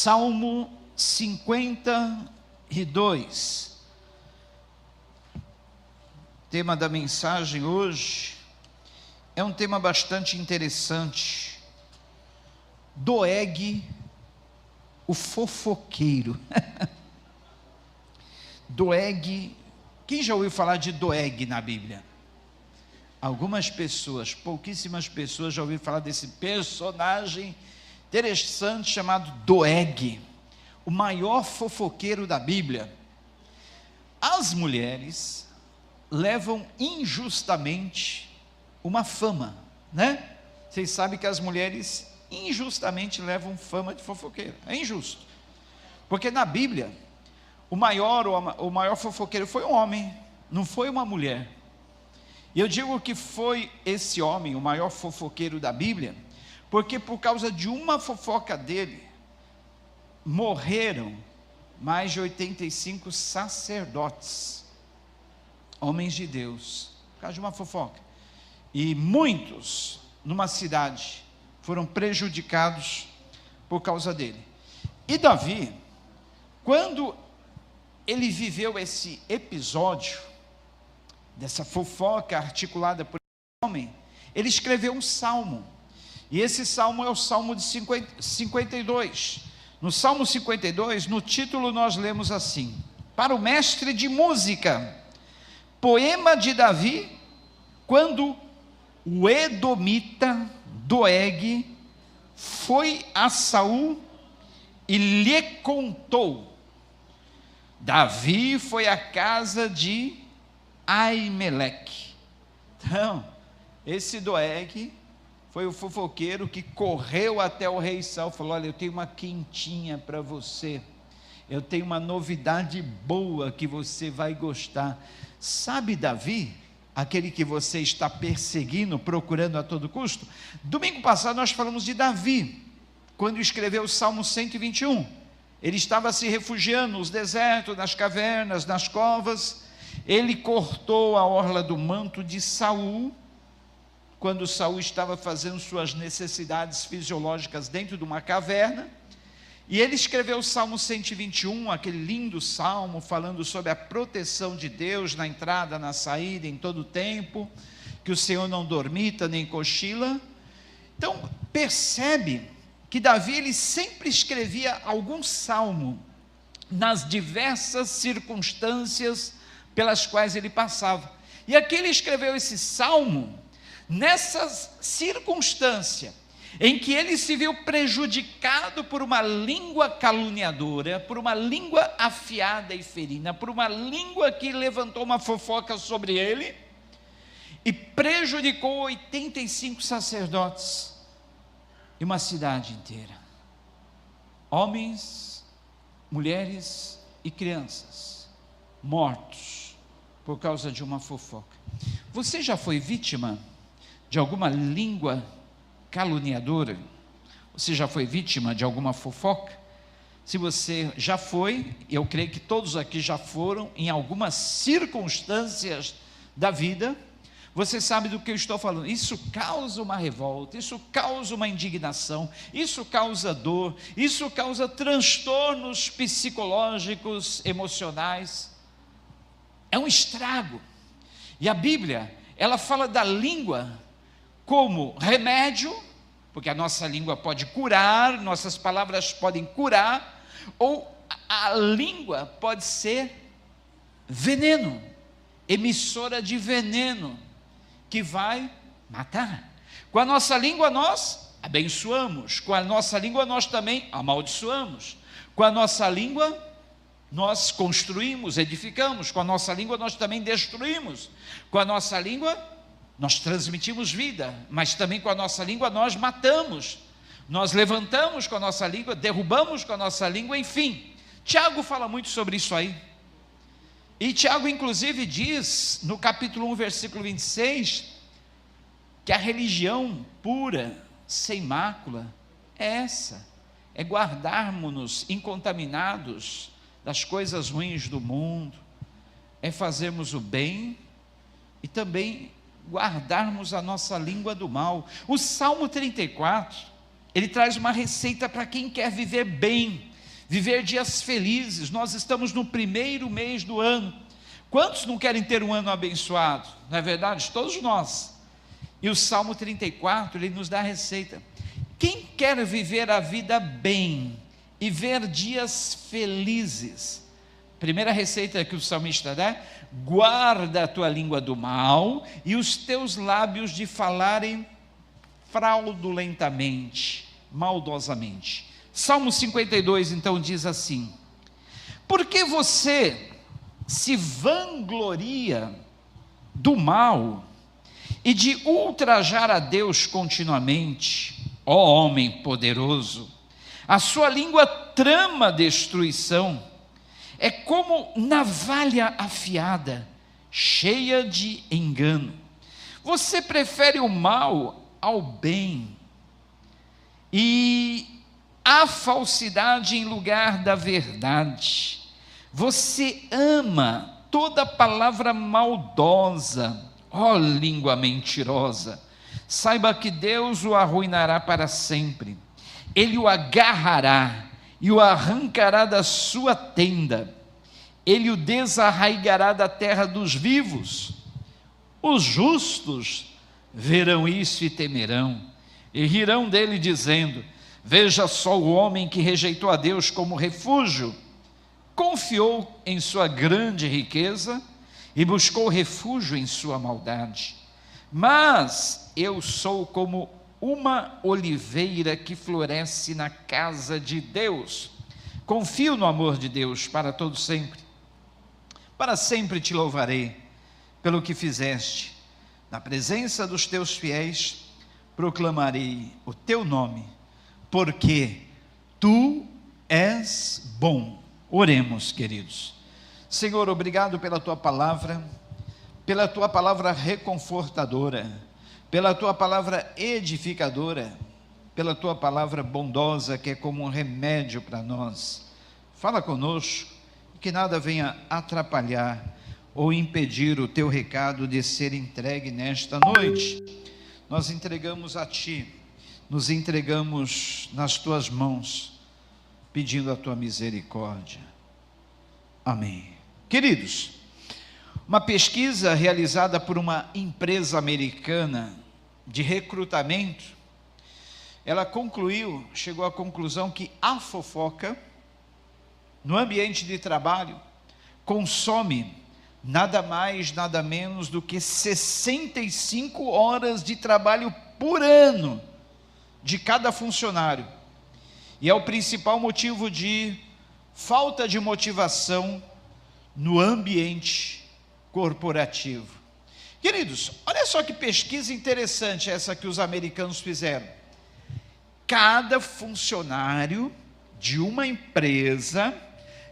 Salmo 52. O tema da mensagem hoje é um tema bastante interessante. Doeg, o fofoqueiro. Doeg, quem já ouviu falar de Doeg na Bíblia? Algumas pessoas, pouquíssimas pessoas já ouviram falar desse personagem interessante chamado Doeg, o maior fofoqueiro da Bíblia. As mulheres levam injustamente uma fama, né? Vocês sabem que as mulheres injustamente levam fama de fofoqueiro, é injusto, porque na Bíblia, o maior fofoqueiro foi um homem, não foi uma mulher. E eu digo que foi esse homem, o maior fofoqueiro da Bíblia, porque por causa de uma fofoca dele, morreram mais de 85 sacerdotes, homens de Deus, por causa de uma fofoca. E muitos, numa cidade, foram prejudicados por causa dele. E Davi, quando ele viveu esse episódio, dessa fofoca articulada por esse homem, ele escreveu um salmo. E esse salmo é o Salmo de 52. No Salmo 52, no título nós lemos assim: para o mestre de música, poema de Davi, quando o edomita Doeg foi a Saul e lhe contou. Davi foi à casa de Aimeleque. Então, esse Doeg foi o fofoqueiro que correu até o rei Saul e falou: olha, eu tenho uma quentinha para você, eu tenho uma novidade boa que você vai gostar. Sabe Davi, aquele que você está perseguindo, procurando a todo custo? Domingo passado nós falamos de Davi, quando escreveu o Salmo 121, ele estava se refugiando nos desertos, nas cavernas, nas covas. Ele cortou a orla do manto de Saul, quando Saul estava fazendo suas necessidades fisiológicas dentro de uma caverna, e ele escreveu o Salmo 121, aquele lindo salmo, falando sobre a proteção de Deus na entrada, na saída, em todo o tempo, que o Senhor não dormita nem cochila. Então, percebe que Davi, ele sempre escrevia algum salmo, nas diversas circunstâncias pelas quais ele passava, e aqui ele escreveu esse salmo, nessa circunstância, em que ele se viu prejudicado por uma língua caluniadora, por uma língua afiada e ferina, por uma língua que levantou uma fofoca sobre ele, e prejudicou 85 sacerdotes, e uma cidade inteira, homens, mulheres e crianças, mortos, por causa de uma fofoca. Você já foi vítima de alguma língua caluniadora? Você já foi vítima de alguma fofoca? Se você já foi, eu creio que todos aqui já foram, em algumas circunstâncias da vida, você sabe do que eu estou falando. Isso causa uma revolta, isso causa uma indignação, isso causa dor, isso causa transtornos psicológicos, emocionais, é um estrago. E a Bíblia, ela fala da língua como remédio, porque a nossa língua pode curar, nossas palavras podem curar, ou a língua pode ser veneno, emissora de veneno, que vai matar. Com a nossa língua nós abençoamos, com a nossa língua nós também amaldiçoamos, com a nossa língua nós construímos, edificamos, com a nossa língua nós também destruímos, com a nossa língua nós transmitimos vida, mas também com a nossa língua nós matamos, nós levantamos com a nossa língua, derrubamos com a nossa língua, enfim. Tiago fala muito sobre isso aí, e Tiago inclusive diz, no capítulo 1, versículo 26, que a religião pura, sem mácula, é essa, é guardarmos-nos incontaminados das coisas ruins do mundo, é fazermos o bem, e também guardarmos a nossa língua do mal. O Salmo 34, ele traz uma receita para quem quer viver bem, viver dias felizes. Nós estamos no primeiro mês do ano. Quantos não querem ter um ano abençoado? Não é verdade? Todos nós. E o Salmo 34, ele nos dá a receita. Quem quer viver a vida bem e ver dias felizes? Primeira receita que o salmista dá: guarda a tua língua do mal e os teus lábios de falarem fraudulentamente, maldosamente. Salmo 52 então diz assim: por que você se vangloria do mal e de ultrajar a Deus continuamente, ó homem poderoso? A sua língua trama destruição, é como navalha afiada, cheia de engano. Você prefere o mal ao bem, e a falsidade em lugar da verdade. Você ama toda palavra maldosa, ó língua mentirosa. Saiba que Deus o arruinará para sempre. Ele o agarrará e o arrancará da sua tenda. Ele o desarraigará da terra dos vivos. Os justos verão isso e temerão, e rirão dele, dizendo: veja só o homem que rejeitou a Deus como refúgio, confiou em sua grande riqueza e buscou refúgio em sua maldade. Mas eu sou como uma oliveira que floresce na casa de Deus. Confio no amor de Deus para todo sempre. Para sempre te louvarei pelo que fizeste. Na presença dos teus fiéis proclamarei o teu nome, porque tu és bom. Oremos, queridos. Senhor, obrigado pela tua palavra reconfortadora, pela tua palavra edificadora, pela tua palavra bondosa, que é como um remédio para nós. Fala conosco, que nada venha atrapalhar ou impedir o teu recado de ser entregue nesta noite. Nós entregamos a ti, nos entregamos nas tuas mãos, pedindo a tua misericórdia. Amém. Queridos, uma pesquisa realizada por uma empresa americana de recrutamento, ela chegou à conclusão que a fofoca no ambiente de trabalho consome nada mais, nada menos do que 65 horas de trabalho por ano de cada funcionário, e é o principal motivo de falta de motivação no ambiente corporativo. Queridos, olha só que pesquisa interessante essa que os americanos fizeram. Cada funcionário de uma empresa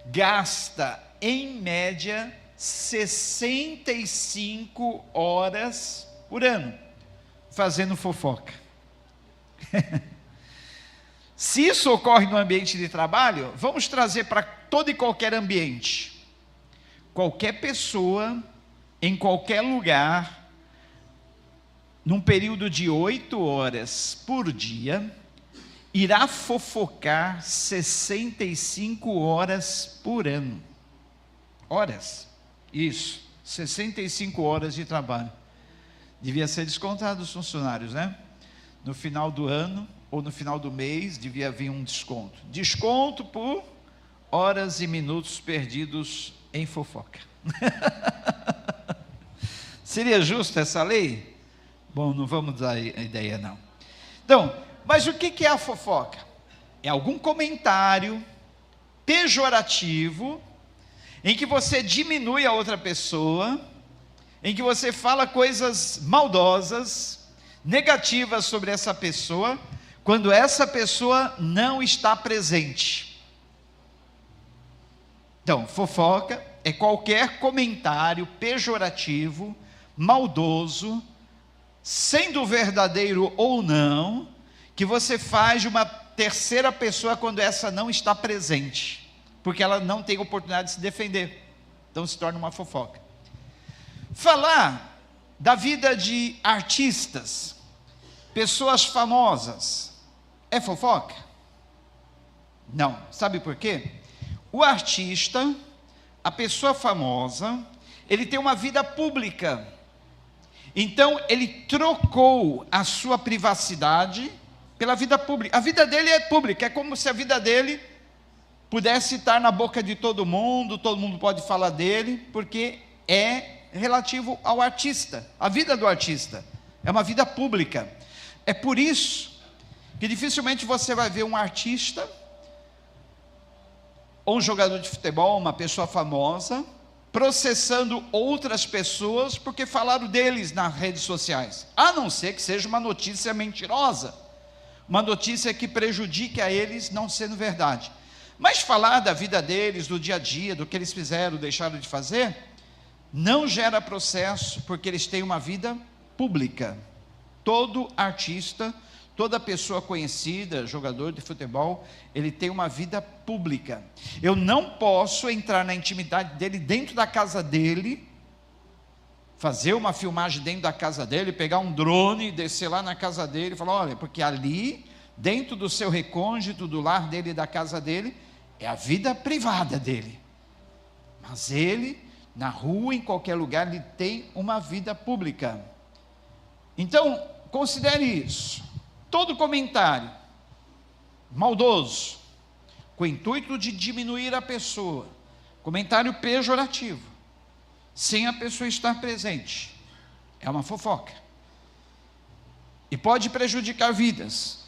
gasta, em média, 65 horas por ano fazendo fofoca. Se isso ocorre no ambiente de trabalho, vamos trazer para todo e qualquer ambiente. Qualquer pessoa, em qualquer lugar, num período de 8 horas por dia, irá fofocar 65 horas por ano. Horas? Isso, 65 horas de trabalho. Devia ser descontado dos funcionários, né? No final do ano, ou no final do mês, devia vir um desconto. Desconto por horas e minutos perdidos em fofoca. Seria justa essa lei? Bom, não vamos dar a ideia não. Então, mas o que é a fofoca? É algum comentário pejorativo, em que você diminui a outra pessoa, em que você fala coisas maldosas, negativas sobre essa pessoa, quando essa pessoa não está presente. Então, fofoca é qualquer comentário pejorativo, maldoso, sendo verdadeiro ou não, que você faz de uma terceira pessoa quando essa não está presente, porque ela não tem oportunidade de se defender. Então se torna uma fofoca. Falar da vida de artistas, pessoas famosas, é fofoca? Não. Sabe por quê? O artista, a pessoa famosa, ele tem uma vida pública. Então, ele trocou a sua privacidade pela vida pública. A vida dele é pública, é como se a vida dele pudesse estar na boca de todo mundo pode falar dele, porque é relativo ao artista. A vida do artista é uma vida pública. É por isso que dificilmente você vai ver um artista, ou um jogador de futebol, uma pessoa famosa, processando outras pessoas porque falaram deles nas redes sociais, a não ser que seja uma notícia mentirosa, uma notícia que prejudique a eles, não sendo verdade. Mas falar da vida deles, do dia a dia, do que eles fizeram, deixaram de fazer, não gera processo, porque eles têm uma vida pública. Todo artista, toda pessoa conhecida, jogador de futebol, ele tem uma vida pública. Eu não posso entrar na intimidade dele, dentro da casa dele, fazer uma filmagem dentro da casa dele, pegar um drone, descer lá na casa dele e falar, olha, porque ali, dentro do seu recôndito, do lar dele e da casa dele, é a vida privada dele. Mas ele, na rua, em qualquer lugar, ele tem uma vida pública. Então, considere isso. Todo comentário maldoso, com o intuito de diminuir a pessoa, comentário pejorativo, sem a pessoa estar presente, é uma fofoca. E pode prejudicar vidas.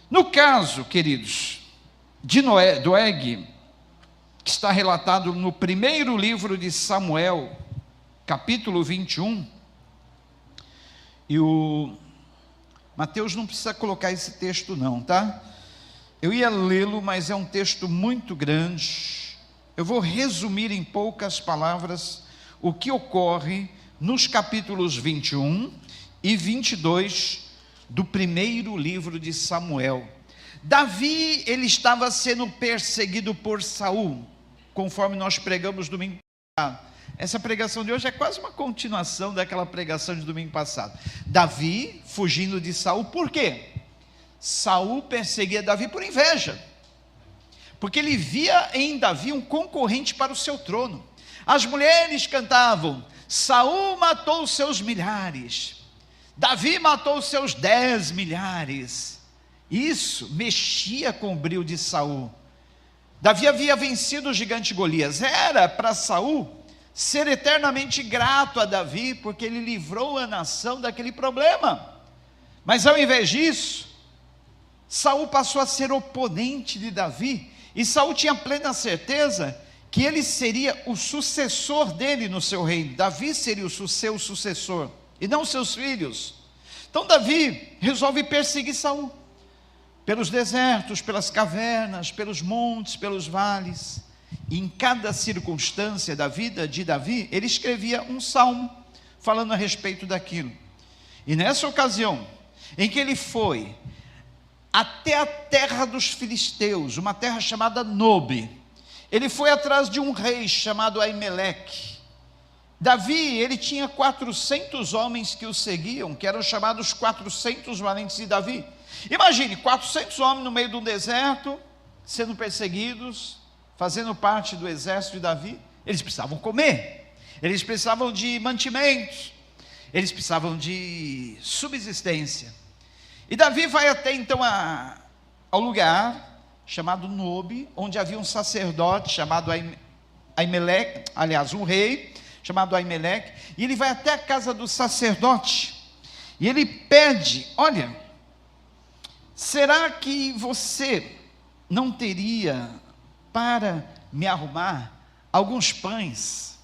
No caso, queridos, de Doeg, que está relatado no primeiro livro de Samuel, capítulo 21, e o Mateus não precisa colocar esse texto não, tá? Eu ia lê-lo, mas é um texto muito grande. Eu vou resumir em poucas palavras o que ocorre nos capítulos 21 e 22 do primeiro livro de Samuel. Davi, ele estava sendo perseguido por Saul, conforme nós pregamos domingo passado. Essa pregação de hoje é quase uma continuação daquela pregação de domingo passado. Davi fugindo de Saul, por quê? Saul perseguia Davi por inveja, porque ele via em Davi um concorrente para o seu trono. As mulheres cantavam, Saul matou os seus milhares, Davi matou os seus 10 milhares. Isso mexia com o brio de Saul. Davi havia vencido o gigante Golias. Era para Saul ser eternamente grato a Davi, porque ele livrou a nação daquele problema. Mas ao invés disso, Saul passou a ser oponente de Davi, e Saul tinha plena certeza que ele seria o sucessor dele no seu reino. Davi seria o seu sucessor, e não seus filhos. Então Davi resolve perseguir Saul, pelos desertos, pelas cavernas, pelos montes, pelos vales. E em cada circunstância da vida de Davi, ele escrevia um salmo, falando a respeito daquilo. E nessa ocasião, em que ele foi até a terra dos filisteus, uma terra chamada Nobe, ele foi atrás de um rei chamado Aimeleque. Davi, ele tinha 400 homens que o seguiam, que eram chamados 400 valentes de Davi. Imagine, 400 homens no meio de um deserto, sendo perseguidos, fazendo parte do exército de Davi. Eles precisavam comer, eles precisavam de mantimentos, eles precisavam de subsistência. E Davi vai até então ao lugar chamado Nobe, onde havia um sacerdote chamado Aimeleque, aliás, um rei chamado Aimeleque, e ele vai até a casa do sacerdote, e ele pede, olha, será que você não teria para me arrumar alguns pães?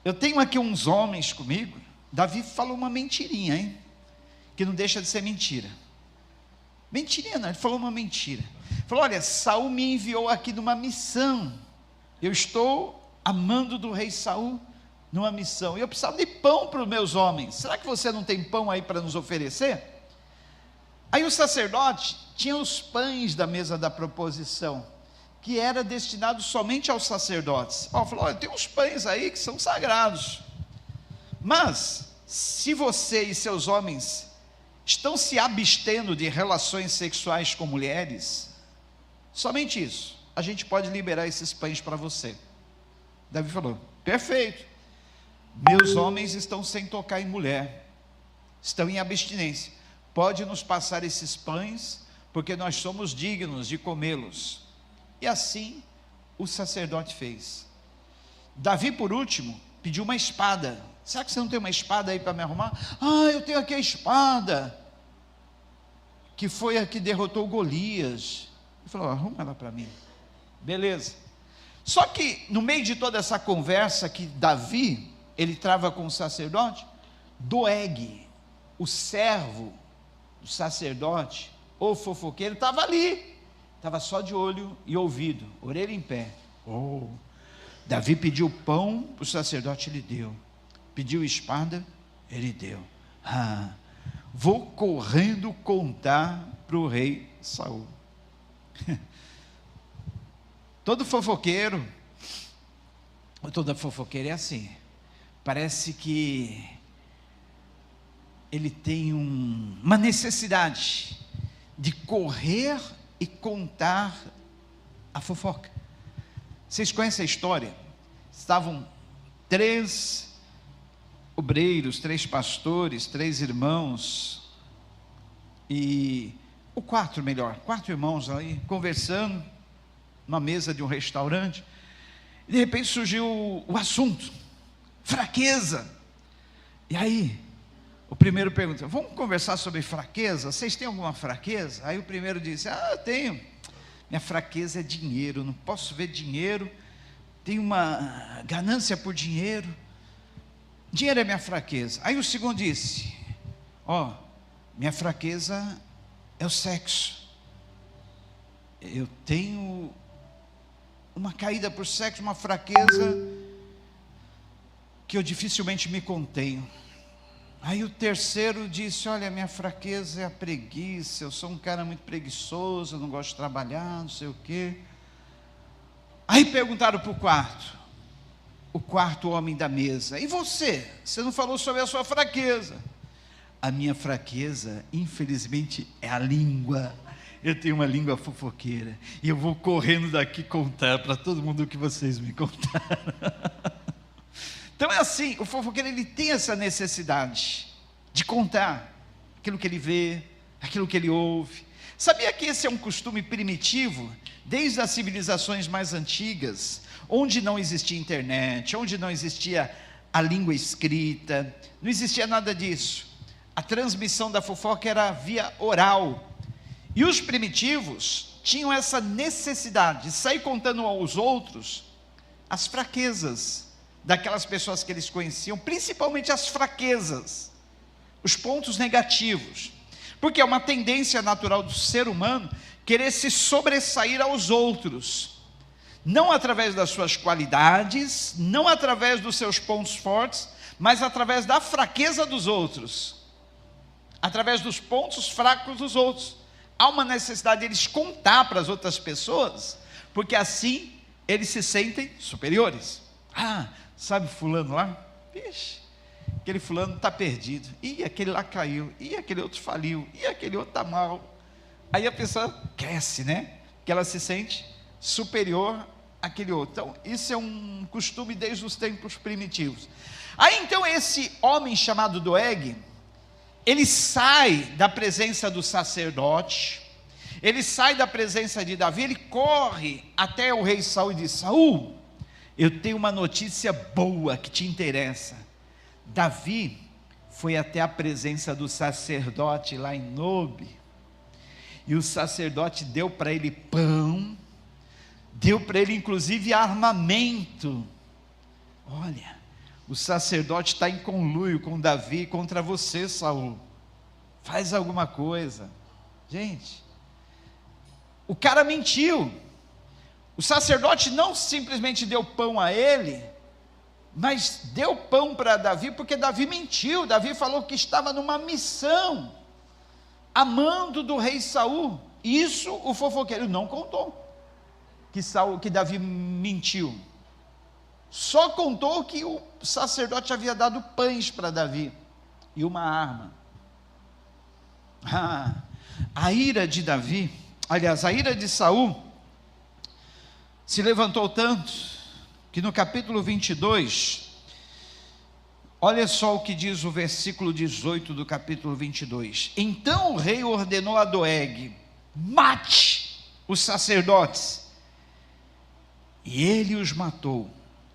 Eu tenho aqui uns homens comigo. Davi falou uma mentirinha, hein? Que não deixa de ser mentira. Mentirinha não, ele falou uma mentira. Falou, olha, Saul me enviou aqui numa missão. Eu estou amando do rei Saul numa missão. E eu precisava de pão para os meus homens. Será que você não tem pão aí para nos oferecer? Aí o sacerdote tinha os pães da mesa da proposição, que era destinado somente aos sacerdotes. Falou, olha, tem uns pães aí que são sagrados. Mas, se você e seus homens estão se abstendo de relações sexuais com mulheres, somente isso, a gente pode liberar esses pães para você. Davi falou: perfeito, meus homens estão sem tocar em mulher, estão em abstinência, pode nos passar esses pães, porque nós somos dignos de comê-los. E assim o sacerdote fez. Davi, por último, pediu uma espada. Será que você não tem uma espada aí para me arrumar? Eu tenho aqui a espada, que foi a que derrotou Golias. Ele falou: arruma ela para mim. Beleza. Só que no meio de toda essa conversa que Davi, ele trava com o sacerdote, Doeg, o servo do sacerdote, o fofoqueiro, estava ali, estava só de olho e ouvido, orelha em pé. Davi pediu pão para o sacerdote, ele deu. Pediu espada, ele deu. Vou correndo contar para o rei Saul. Todo fofoqueiro, ou toda fofoqueira é assim, parece que ele tem uma necessidade de correr e contar a fofoca. Vocês conhecem a história? Estavam 3 obreiros, 3 pastores, 3 irmãos, e quatro irmãos aí, conversando, numa mesa de um restaurante, e de repente surgiu o assunto, fraqueza, e aí, o primeiro pergunta: vamos conversar sobre fraqueza? Vocês têm alguma fraqueza? Aí o primeiro disse: eu tenho, minha fraqueza é dinheiro, não posso ver dinheiro, tenho uma ganância por dinheiro, dinheiro é minha fraqueza. Aí o segundo disse: minha fraqueza é o sexo, eu tenho uma caída por sexo, uma fraqueza que eu dificilmente me contenho. Aí o terceiro disse: olha, minha fraqueza é a preguiça, eu sou um cara muito preguiçoso, eu não gosto de trabalhar, não sei o quê. Aí perguntaram para o quarto homem da mesa: e você? Você não falou sobre a sua fraqueza? A minha fraqueza, infelizmente, é a língua. Eu tenho uma língua fofoqueira, e eu vou correndo daqui contar para todo mundo o que vocês me contaram. Então é assim, o fofoqueiro, ele tem essa necessidade de contar aquilo que ele vê, aquilo que ele ouve. Sabia que esse é um costume primitivo, desde as civilizações mais antigas, onde não existia internet, onde não existia a língua escrita, não existia nada disso. A transmissão da fofoca era via oral, e os primitivos tinham essa necessidade de sair contando aos outros as fraquezas daquelas pessoas que eles conheciam, principalmente as fraquezas, os pontos negativos, porque é uma tendência natural do ser humano querer se sobressair aos outros, não através das suas qualidades, não através dos seus pontos fortes, mas através da fraqueza dos outros, através dos pontos fracos dos outros. Há uma necessidade de eles contar para as outras pessoas, porque assim eles se sentem superiores. Sabe fulano lá? Vixe, aquele fulano está perdido, aquele lá caiu, aquele outro faliu, aquele outro está mal. Aí a pessoa cresce, né? Que ela se sente superior àquele outro. Então isso é um costume desde os tempos primitivos. Aí então esse homem chamado Doeg, ele sai da presença do sacerdote, ele sai da presença de Davi, ele corre até o rei Saul e diz: Saul, eu tenho uma notícia boa que te interessa. Davi foi até a presença do sacerdote lá em Nobe, e o sacerdote deu para ele pão, deu para ele inclusive armamento. Olha, o sacerdote está em conluio com Davi contra você, Saul, faz alguma coisa. Gente, o cara mentiu. O sacerdote não simplesmente deu pão a ele, mas deu pão para Davi, porque Davi mentiu. Davi falou que estava numa missão, amando do rei Saul. Isso o fofoqueiro não contou, que Davi mentiu. Só contou que o sacerdote havia dado pães para Davi e uma arma. A ira de Davi, aliás, a ira de Saul se levantou tanto, que no capítulo 22, olha só o que diz o versículo 18 do capítulo 22. Então o rei ordenou a Doeg: mate os sacerdotes. E ele os matou.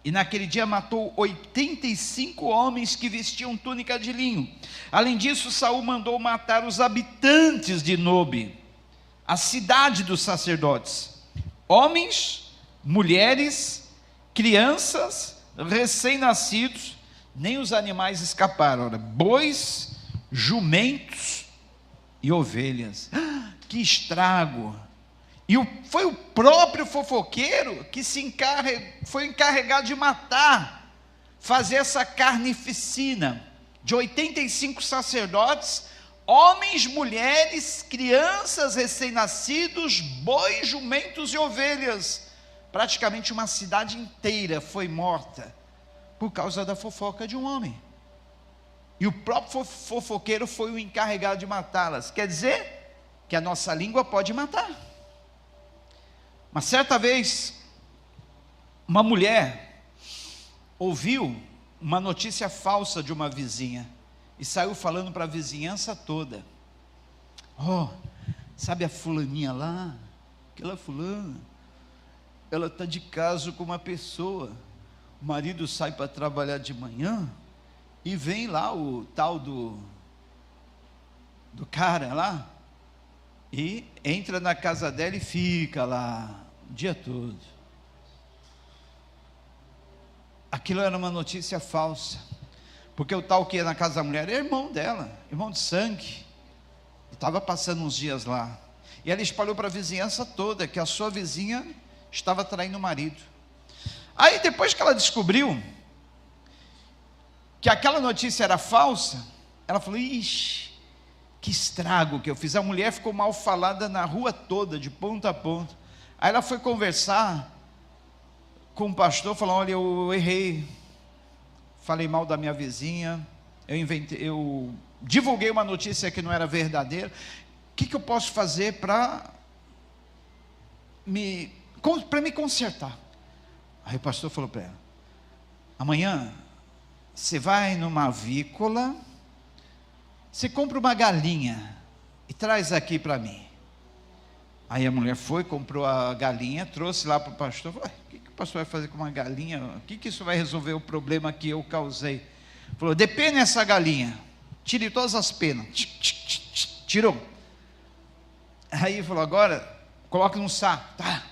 E naquele dia matou 85 homens que vestiam túnica de linho. Além disso, Saul mandou matar os habitantes de Nobe, a cidade dos sacerdotes, homens, mulheres, crianças, recém-nascidos, nem os animais escaparam. Ora, bois, jumentos e ovelhas. Que estrago! E foi o próprio fofoqueiro que foi encarregado de matar, fazer essa carnificina de 85 sacerdotes, homens, mulheres, crianças, recém-nascidos, bois, jumentos e ovelhas. Praticamente uma cidade inteira foi morta por causa da fofoca de um homem. E o próprio fofoqueiro foi o encarregado de matá-las. Quer dizer que a nossa língua pode matar. Uma certa vez, uma mulher ouviu uma notícia falsa de uma vizinha e saiu falando para a vizinhança toda: sabe a fulaninha lá? Aquela fulana, ela está de caso com uma pessoa. O marido sai para trabalhar de manhã e vem lá o tal do cara lá, e entra na casa dela e fica lá o dia todo. Aquilo era uma notícia falsa, porque o tal que ia na casa da mulher era irmão dela, irmão de sangue, estava passando uns dias lá, e ela espalhou para a vizinhança toda que a sua vizinha estava traindo o marido. Aí depois que ela descobriu que aquela notícia era falsa, ela falou: ixi, que estrago que eu fiz. A mulher ficou mal falada na rua toda, de ponta a ponta. Aí ela foi conversar com o pastor, falou: olha, eu errei, falei mal da minha vizinha, eu divulguei uma notícia que não era verdadeira. O que eu posso fazer para me consertar? Aí o pastor falou para ela: amanhã você vai numa avícola, você compra uma galinha e traz aqui para mim. Aí a mulher foi, comprou a galinha, trouxe lá para o pastor. Falou: o que o pastor vai fazer com uma galinha? O que isso vai resolver o problema que eu causei? Falou: depene essa galinha, tire todas as penas. Tirou. Aí falou: agora coloque num saco. Tá.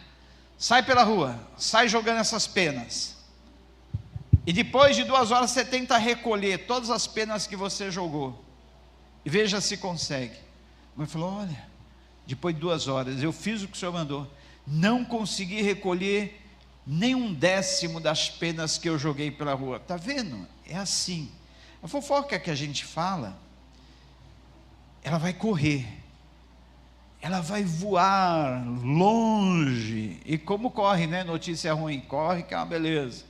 Sai pela rua, sai jogando essas penas. E depois de 2 horas você tenta recolher todas as penas que você jogou. E veja se consegue. Mas falou: olha, depois de 2 horas eu fiz o que o senhor mandou, não consegui recolher nem 1/10 das penas que eu joguei pela rua. Está vendo? É assim. A fofoca que a gente fala, ela vai correr, ela vai voar longe. E como corre, né? Notícia ruim, corre que é uma beleza.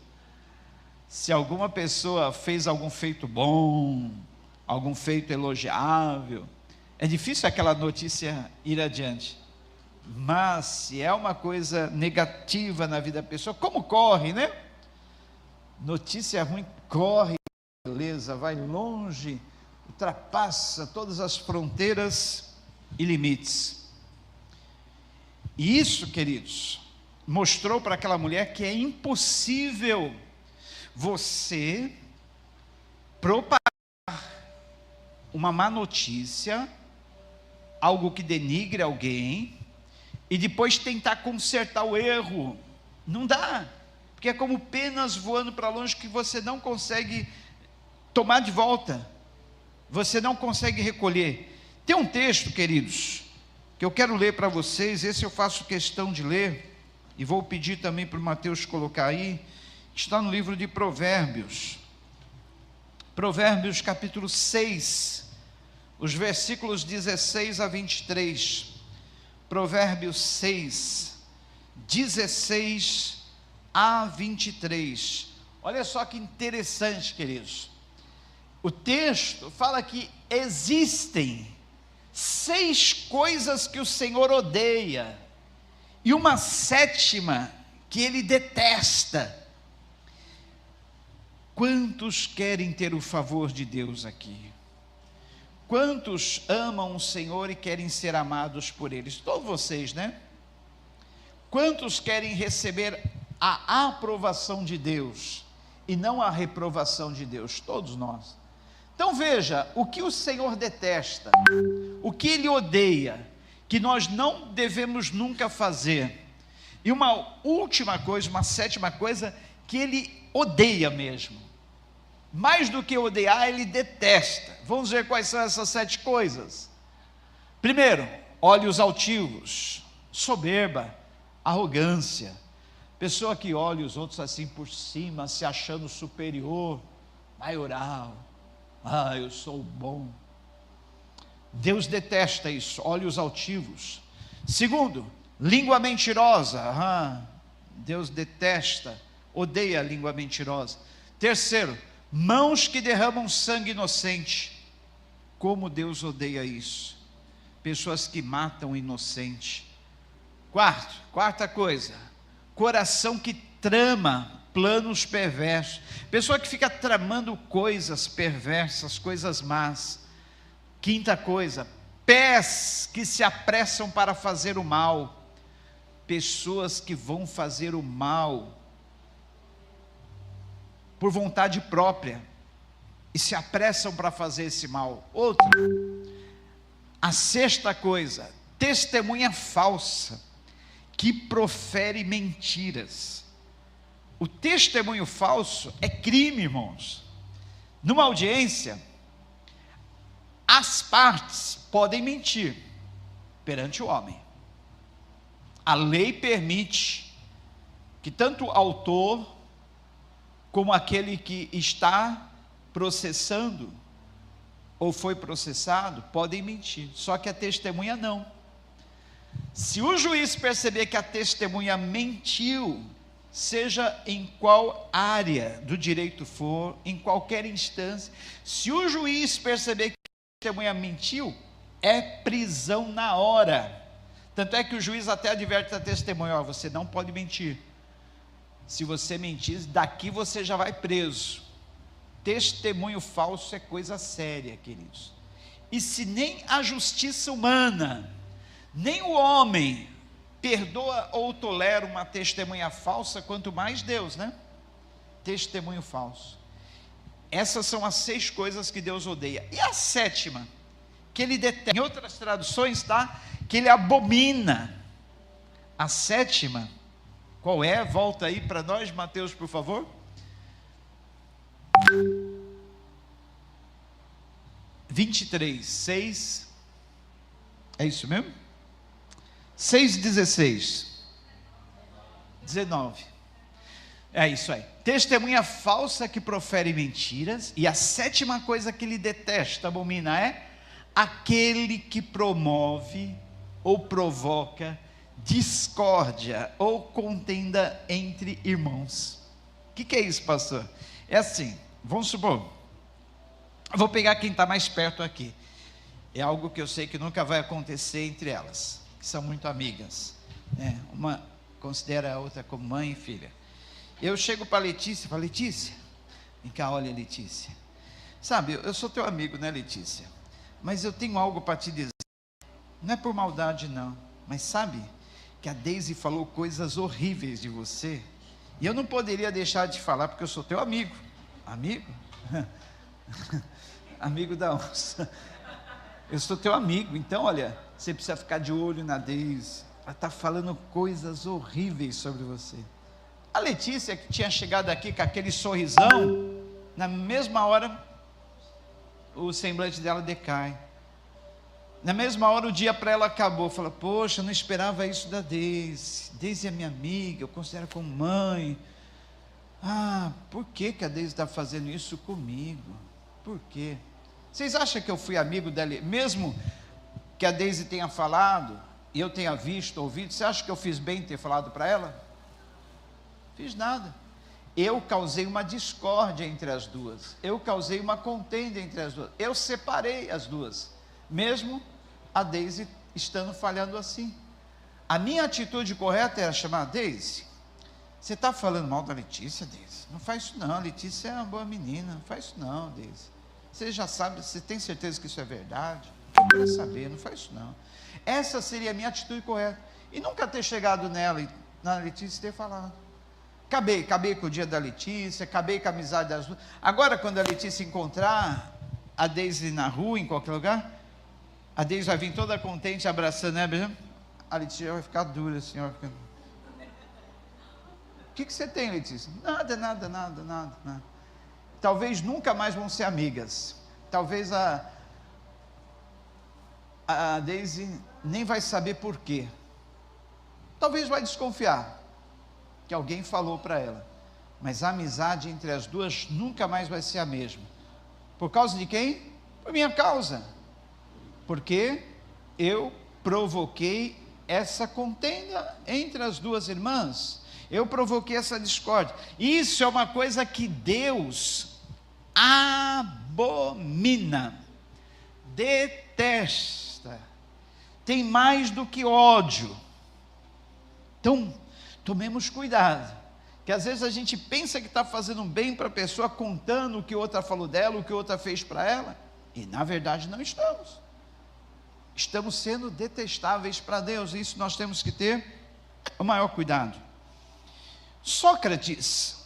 Se alguma pessoa fez algum feito bom, algum feito elogiável, é difícil aquela notícia ir adiante. Mas se é uma coisa negativa na vida da pessoa, como corre, né? Notícia ruim corre, beleza, vai longe, ultrapassa todas as fronteiras e limites. E isso, queridos, mostrou para aquela mulher que é impossível você propagar uma má notícia, algo que denigre alguém, e depois tentar consertar o erro. Não dá, porque é como penas voando para longe que você não consegue tomar de volta, você não consegue recolher. Tem um texto, queridos, que eu quero ler para vocês, esse eu faço questão de ler, e vou pedir também para o Mateus colocar aí, está no livro de Provérbios, Provérbios capítulo 6, os versículos 16 a 23, Provérbios 6, 16 a 23, olha só que interessante, queridos, o texto fala que existem 6 coisas que o Senhor odeia, e uma 7ª que ele detesta. Quantos querem ter o favor de Deus aqui? Quantos amam o Senhor e querem ser amados por Ele? Todos vocês, né? Quantos querem receber a aprovação de Deus e não a reprovação de Deus? Todos nós. Então veja, o que o Senhor detesta, o que Ele odeia, que nós não devemos nunca fazer. E uma última coisa, uma sétima coisa, que Ele odeia mesmo. Mais do que odiar, Ele detesta. Vamos ver quais são essas 7 coisas. Primeiro, olhos altivos, soberba, arrogância, pessoa que olha os outros assim por cima, se achando superior, maioral, eu sou bom. Deus detesta isso, olhos altivos. Segundo, língua mentirosa, Deus detesta, odeia a língua mentirosa. Terceiro, mãos que derramam sangue inocente, como Deus odeia isso, pessoas que matam o inocente. Quarta coisa, coração que trama planos perversos, pessoa que fica tramando coisas perversas, coisas más. Quinta coisa, pés que se apressam para fazer o mal, pessoas que vão fazer o mal por vontade própria e se apressam para fazer esse mal. Outra, a sexta coisa, testemunha falsa, que profere mentiras. O testemunho falso é crime, irmãos. Numa audiência, as partes podem mentir perante o homem. A lei permite que tanto o autor como aquele que está processando ou foi processado podem mentir, só que a testemunha não. Se o juiz perceber que a testemunha mentiu, seja em qual área do direito for, em qualquer instância, se o juiz perceber que a testemunha mentiu, é prisão na hora. Tanto é que o juiz até adverte a testemunha: você não pode mentir. Se você mentir, daqui você já vai preso. Testemunho falso é coisa séria, queridos. E se nem a justiça humana, nem o homem perdoa ou tolera uma testemunha falsa, quanto mais Deus, né? Testemunho falso. Essas são as 6 coisas que Deus odeia. E a sétima, que Ele detesta, em outras traduções está, que Ele abomina. A sétima, qual é? Volta aí para nós, Mateus, por favor. 23, 6. É isso mesmo? 6:16. 19. É isso aí. Testemunha falsa que profere mentiras. E a sétima coisa que Ele detesta, abomina, é aquele que promove ou provoca discórdia ou contenda entre irmãos. O que é isso, pastor? É assim, vamos supor, eu vou pegar quem está mais perto aqui. É algo que eu sei que nunca vai acontecer entre elas, que são muito amigas, né? Uma considera a outra como mãe e filha. Eu chego para Letícia e falo: Letícia, vem cá, olha, Letícia, sabe, eu sou teu amigo, né, Letícia? Mas eu tenho algo para te dizer. Não é por maldade não, mas sabe que a Deise falou coisas horríveis de você, e eu não poderia deixar de falar, porque eu sou teu amigo. Amigo? Amigo da onça. Eu sou teu amigo, então olha, você precisa ficar de olho na Deise, ela está falando coisas horríveis sobre você. A Letícia, que tinha chegado aqui com aquele sorrisão, na mesma hora o semblante dela decai. Na mesma hora o dia para ela acabou. Fala: poxa, eu não esperava isso da Deise. Deise é minha amiga, eu considero como mãe. Por que a Deise está fazendo isso comigo? Por quê? Vocês acham que eu fui amigo dela, mesmo que a Deise tenha falado e eu tenha visto, ouvido? Você acha que eu fiz bem em ter falado para ela? Fiz nada. Eu causei uma discórdia entre as duas, eu causei uma contenda entre as duas, eu separei as duas, mesmo a Deise estando falhando assim. A minha atitude correta era chamar: Deise, Você está falando mal da Letícia, Deise? Não faz isso não, a Letícia é uma boa menina, não faz isso não, Deise. Você já sabe, você tem certeza que isso é verdade? Não quero saber, não faz isso não. Essa seria a minha atitude correta. E nunca ter chegado nela, na Letícia, e ter falado. Acabei com o dia da Letícia, acabei com a amizade das duas. Agora, quando a Letícia encontrar a Deise na rua, em qualquer lugar, a Deise vai vir toda contente, abraçando, né? A Letícia vai ficar dura, assim, ó. O que você tem, Letícia? Nada. Talvez nunca mais vão ser amigas. Talvez a Deise nem vai saber por quê. Talvez vai desconfiar que alguém falou para ela. Mas a amizade entre as duas nunca mais vai ser a mesma. Por causa de quem? Por minha causa. Porque eu provoquei essa contenda entre as duas irmãs. Eu provoquei essa discórdia. Isso é uma coisa que Deus abomina, detesta, tem mais do que ódio. Então, tomemos cuidado, que às vezes a gente pensa que está fazendo bem para a pessoa, contando o que outra falou dela, o que outra fez para ela, e na verdade não estamos. Estamos sendo detestáveis para Deus, e isso nós temos que ter o maior cuidado. Sócrates,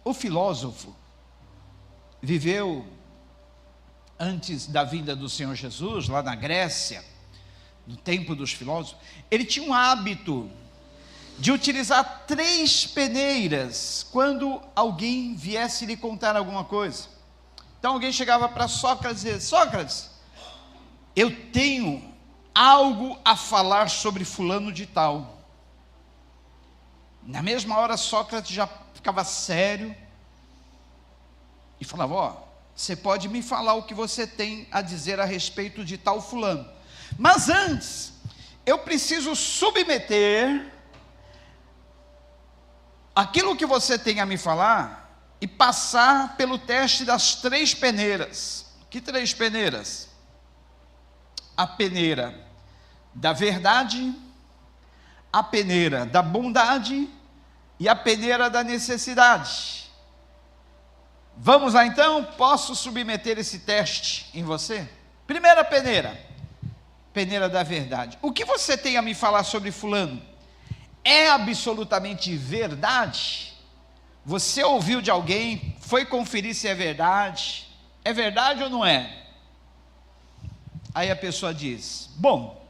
o filósofo, viveu antes da vinda do Senhor Jesus, lá na Grécia, no tempo dos filósofos. Ele tinha um hábito de utilizar 3 peneiras quando alguém viesse lhe contar alguma coisa. Então alguém chegava para Sócrates e dizia: Sócrates, eu tenho algo a falar sobre fulano de tal. Na mesma hora Sócrates já ficava sério e falava: ó, você pode me falar o que você tem a dizer a respeito de tal fulano, mas antes eu preciso submeter aquilo que você tem a me falar e passar pelo teste das 3 peneiras. Que 3 peneiras? A peneira da verdade, a peneira da bondade e a peneira da necessidade. Vamos lá então? Posso submeter esse teste em você? Primeira peneira, peneira da verdade. O que você tem a me falar sobre fulano é absolutamente verdade? Você ouviu de alguém, foi conferir se é verdade ou não é? Aí a pessoa diz: bom,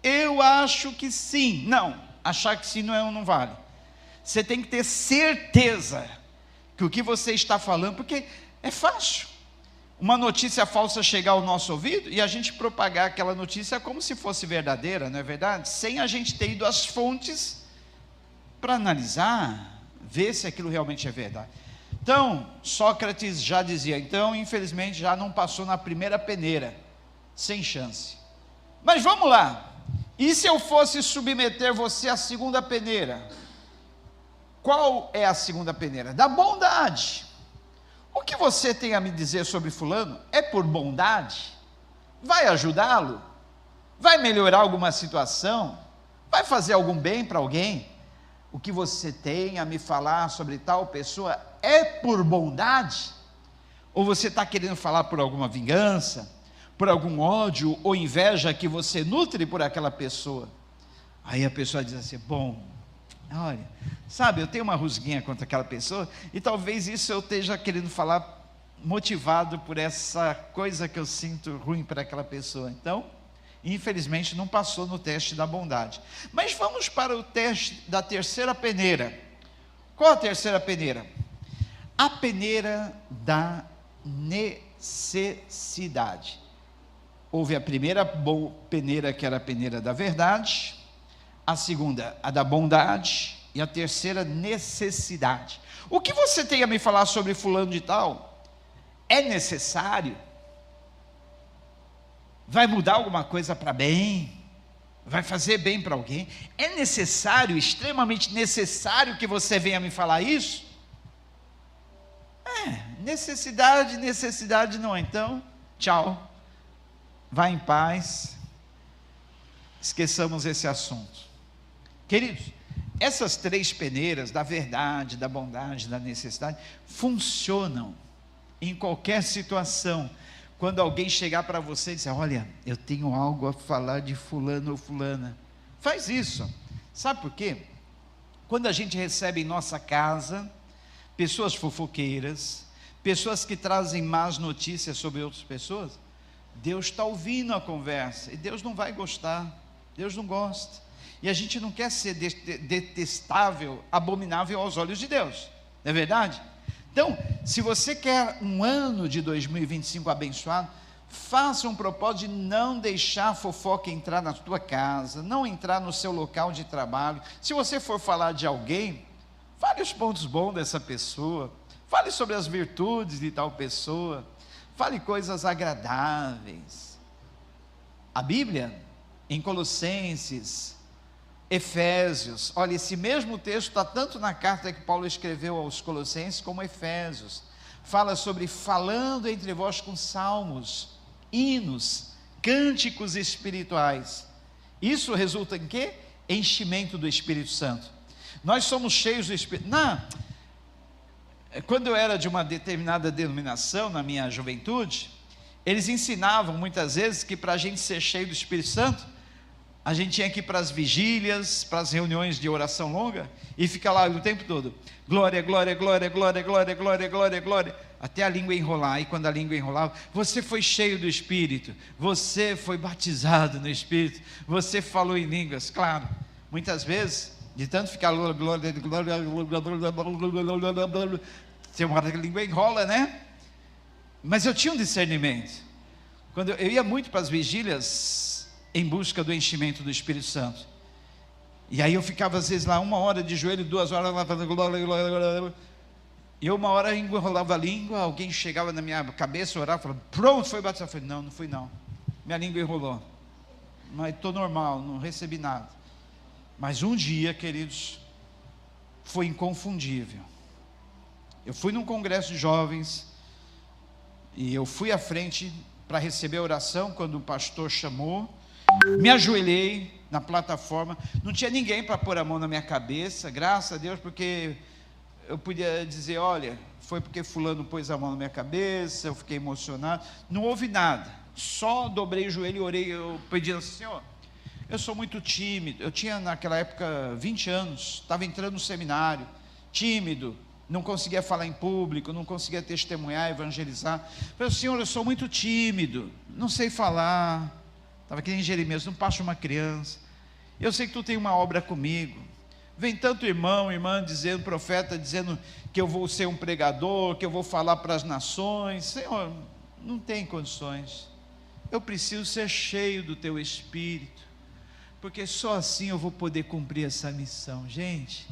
eu acho que sim. Não, achar que sim não vale. Você tem que ter certeza que o que você está falando, porque é fácil uma notícia falsa chegar ao nosso ouvido e a gente propagar aquela notícia como se fosse verdadeira, não é verdade? Sem a gente ter ido às fontes para analisar, ver se aquilo realmente é verdade. Então, Sócrates já dizia, então, infelizmente, já não passou na primeira peneira, sem chance. Mas vamos lá, e se eu fosse submeter você à segunda peneira? Qual é a segunda peneira? Da bondade. O que você tem a me dizer sobre fulano é por bondade? Vai ajudá-lo? Vai melhorar alguma situação? Vai fazer algum bem para alguém? O que você tem a me falar sobre tal pessoa é por bondade? Ou você está querendo falar por alguma vingança, por algum ódio ou inveja que você nutre por aquela pessoa? Aí a pessoa diz assim: bom, olha, sabe, eu tenho uma rusguinha contra aquela pessoa, e talvez isso eu esteja querendo falar motivado por essa coisa que eu sinto ruim para aquela pessoa. Então, infelizmente não passou no teste da bondade. Mas vamos para o teste da terceira peneira. Qual a terceira peneira? A peneira da necessidade. Houve a primeira peneira, que era a peneira da verdade, a segunda, a da bondade, e a terceira, necessidade. O que você tem a me falar sobre fulano de tal é necessário? Vai mudar alguma coisa para bem? Vai fazer bem para alguém? É necessário, extremamente necessário que você venha me falar isso? Necessidade não. Então, tchau, vá em paz, esqueçamos esse assunto. Queridos, essas 3 peneiras, da verdade, da bondade, da necessidade, funcionam em qualquer situação. Quando alguém chegar para você e dizer: olha, eu tenho algo a falar de fulano ou fulana, faz isso. Sabe por quê? Quando a gente recebe em nossa casa pessoas fofoqueiras, pessoas que trazem más notícias sobre outras pessoas, Deus está ouvindo a conversa, e Deus não vai gostar, Deus não gosta, e a gente não quer ser detestável, abominável aos olhos de Deus, não é verdade? Então, se você quer um ano de 2025 abençoado, faça um propósito de não deixar a fofoca entrar na tua casa, não entrar no seu local de trabalho. Se você for falar de alguém, fale os pontos bons dessa pessoa, fale sobre as virtudes de tal pessoa, fale coisas agradáveis. A Bíblia, em Colossenses, Efésios, olha, esse mesmo texto está tanto na carta que Paulo escreveu aos Colossenses, como Efésios, fala sobre falando entre vós com salmos, hinos, cânticos espirituais. Isso resulta em quê? Enchimento do Espírito Santo. Nós somos cheios do Espírito. Quando eu era de uma determinada denominação, na minha juventude, eles ensinavam muitas vezes que para a gente ser cheio do Espírito Santo, a gente tinha que ir para as vigílias, para as reuniões de oração longa, e ficar lá o tempo todo: glória, glória, glória, glória, glória, glória, glória, glória, até a língua enrolar. E quando a língua enrolava, você foi cheio do Espírito, você foi batizado no Espírito, você falou em línguas. Claro, muitas vezes, de tanto ficar glória, glória, tem uma hora que a língua enrola, né? Mas eu tinha um discernimento. Quando eu ia muito para as vigílias, em busca do enchimento do Espírito Santo, e aí eu ficava às vezes lá 1 hora de joelho, 2 horas lá fazendo glória, glória, glória, e 1 hora enrolava a língua, alguém chegava na minha cabeça, orava, falava: pronto, foi batizado. Eu falei: não fui não, minha língua enrolou, mas estou normal, não recebi nada. Mas um dia, queridos, foi inconfundível. Eu fui num congresso de jovens, e eu fui à frente para receber a oração, quando o pastor chamou, me ajoelhei na plataforma, não tinha ninguém para pôr a mão na minha cabeça, graças a Deus, porque eu podia dizer: olha, foi porque fulano pôs a mão na minha cabeça, eu fiquei emocionado. Não houve nada, só dobrei o joelho e orei, eu pedi assim: Senhor, eu sou muito tímido, eu tinha naquela época 20 anos, estava entrando no seminário, tímido, não conseguia falar em público, não conseguia testemunhar, evangelizar. Eu falei: Senhor, eu sou muito tímido, não sei falar. Estava aqui em Jeremias: não passa uma criança, eu sei que tu tem uma obra comigo. Vem tanto irmão, irmã dizendo, profeta dizendo que eu vou ser um pregador, que eu vou falar para as nações. Senhor, não tem condições, eu preciso ser cheio do teu Espírito, porque só assim eu vou poder cumprir essa missão. Gente,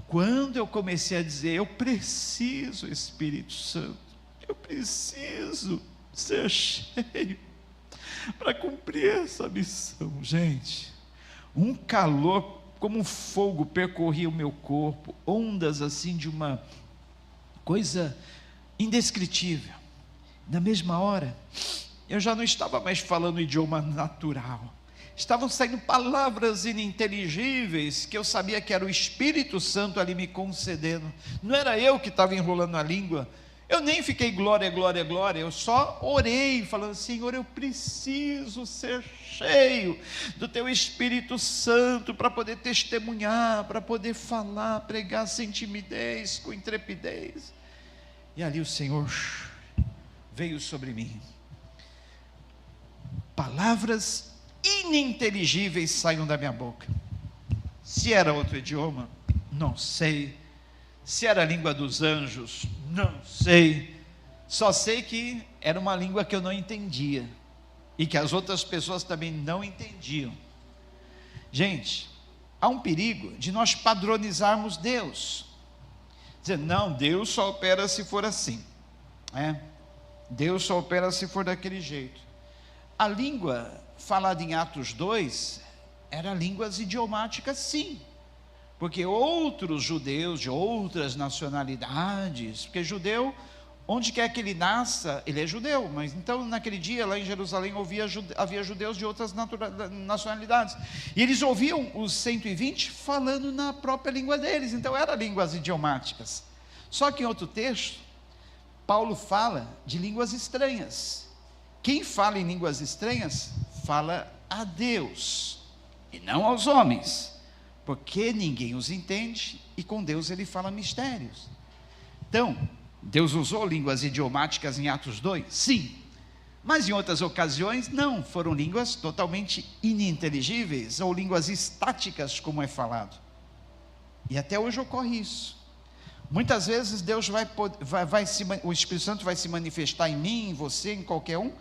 quando eu comecei a dizer: eu preciso, Espírito Santo, eu preciso ser cheio para cumprir essa missão, gente, um calor como um fogo percorria o meu corpo, ondas assim de uma coisa indescritível. Na mesma hora, eu já não estava mais falando o idioma natural, estavam saindo palavras ininteligíveis, que eu sabia que era o Espírito Santo ali me concedendo, não era eu que estava enrolando a língua. Eu nem fiquei glória, glória, glória, eu só orei, falando: Senhor, eu preciso ser cheio do teu Espírito Santo, para poder testemunhar, para poder falar, pregar sem timidez, com intrepidez. E ali o Senhor veio sobre mim, palavras ininteligíveis saíram da minha boca. Se era outro idioma, não sei. Se era a língua dos anjos, não sei. Só sei que era uma língua que eu não entendia, e que as outras pessoas também não entendiam. Gente, há um perigo de nós padronizarmos Deus, dizer: não, Deus só opera se for assim, Deus só opera se for daquele jeito. A língua falada em Atos 2 era línguas idiomáticas, sim, porque outros judeus de outras nacionalidades, porque judeu onde quer que ele nasça, ele é judeu, mas então naquele dia lá em Jerusalém havia judeus de outras nacionalidades, e eles ouviam os 120 falando na própria língua deles, então eram línguas idiomáticas. Só que em outro texto, Paulo fala de línguas estranhas. Quem fala em línguas estranhas, fala a Deus, e não aos homens, porque ninguém os entende, e com Deus ele fala mistérios. Então, Deus usou línguas idiomáticas em Atos 2? Sim. Mas em outras ocasiões, não. Foram línguas totalmente ininteligíveis, ou línguas estáticas, como é falado. E até hoje ocorre isso. Muitas vezes Deus o Espírito Santo vai se manifestar em mim, em você, em qualquer um,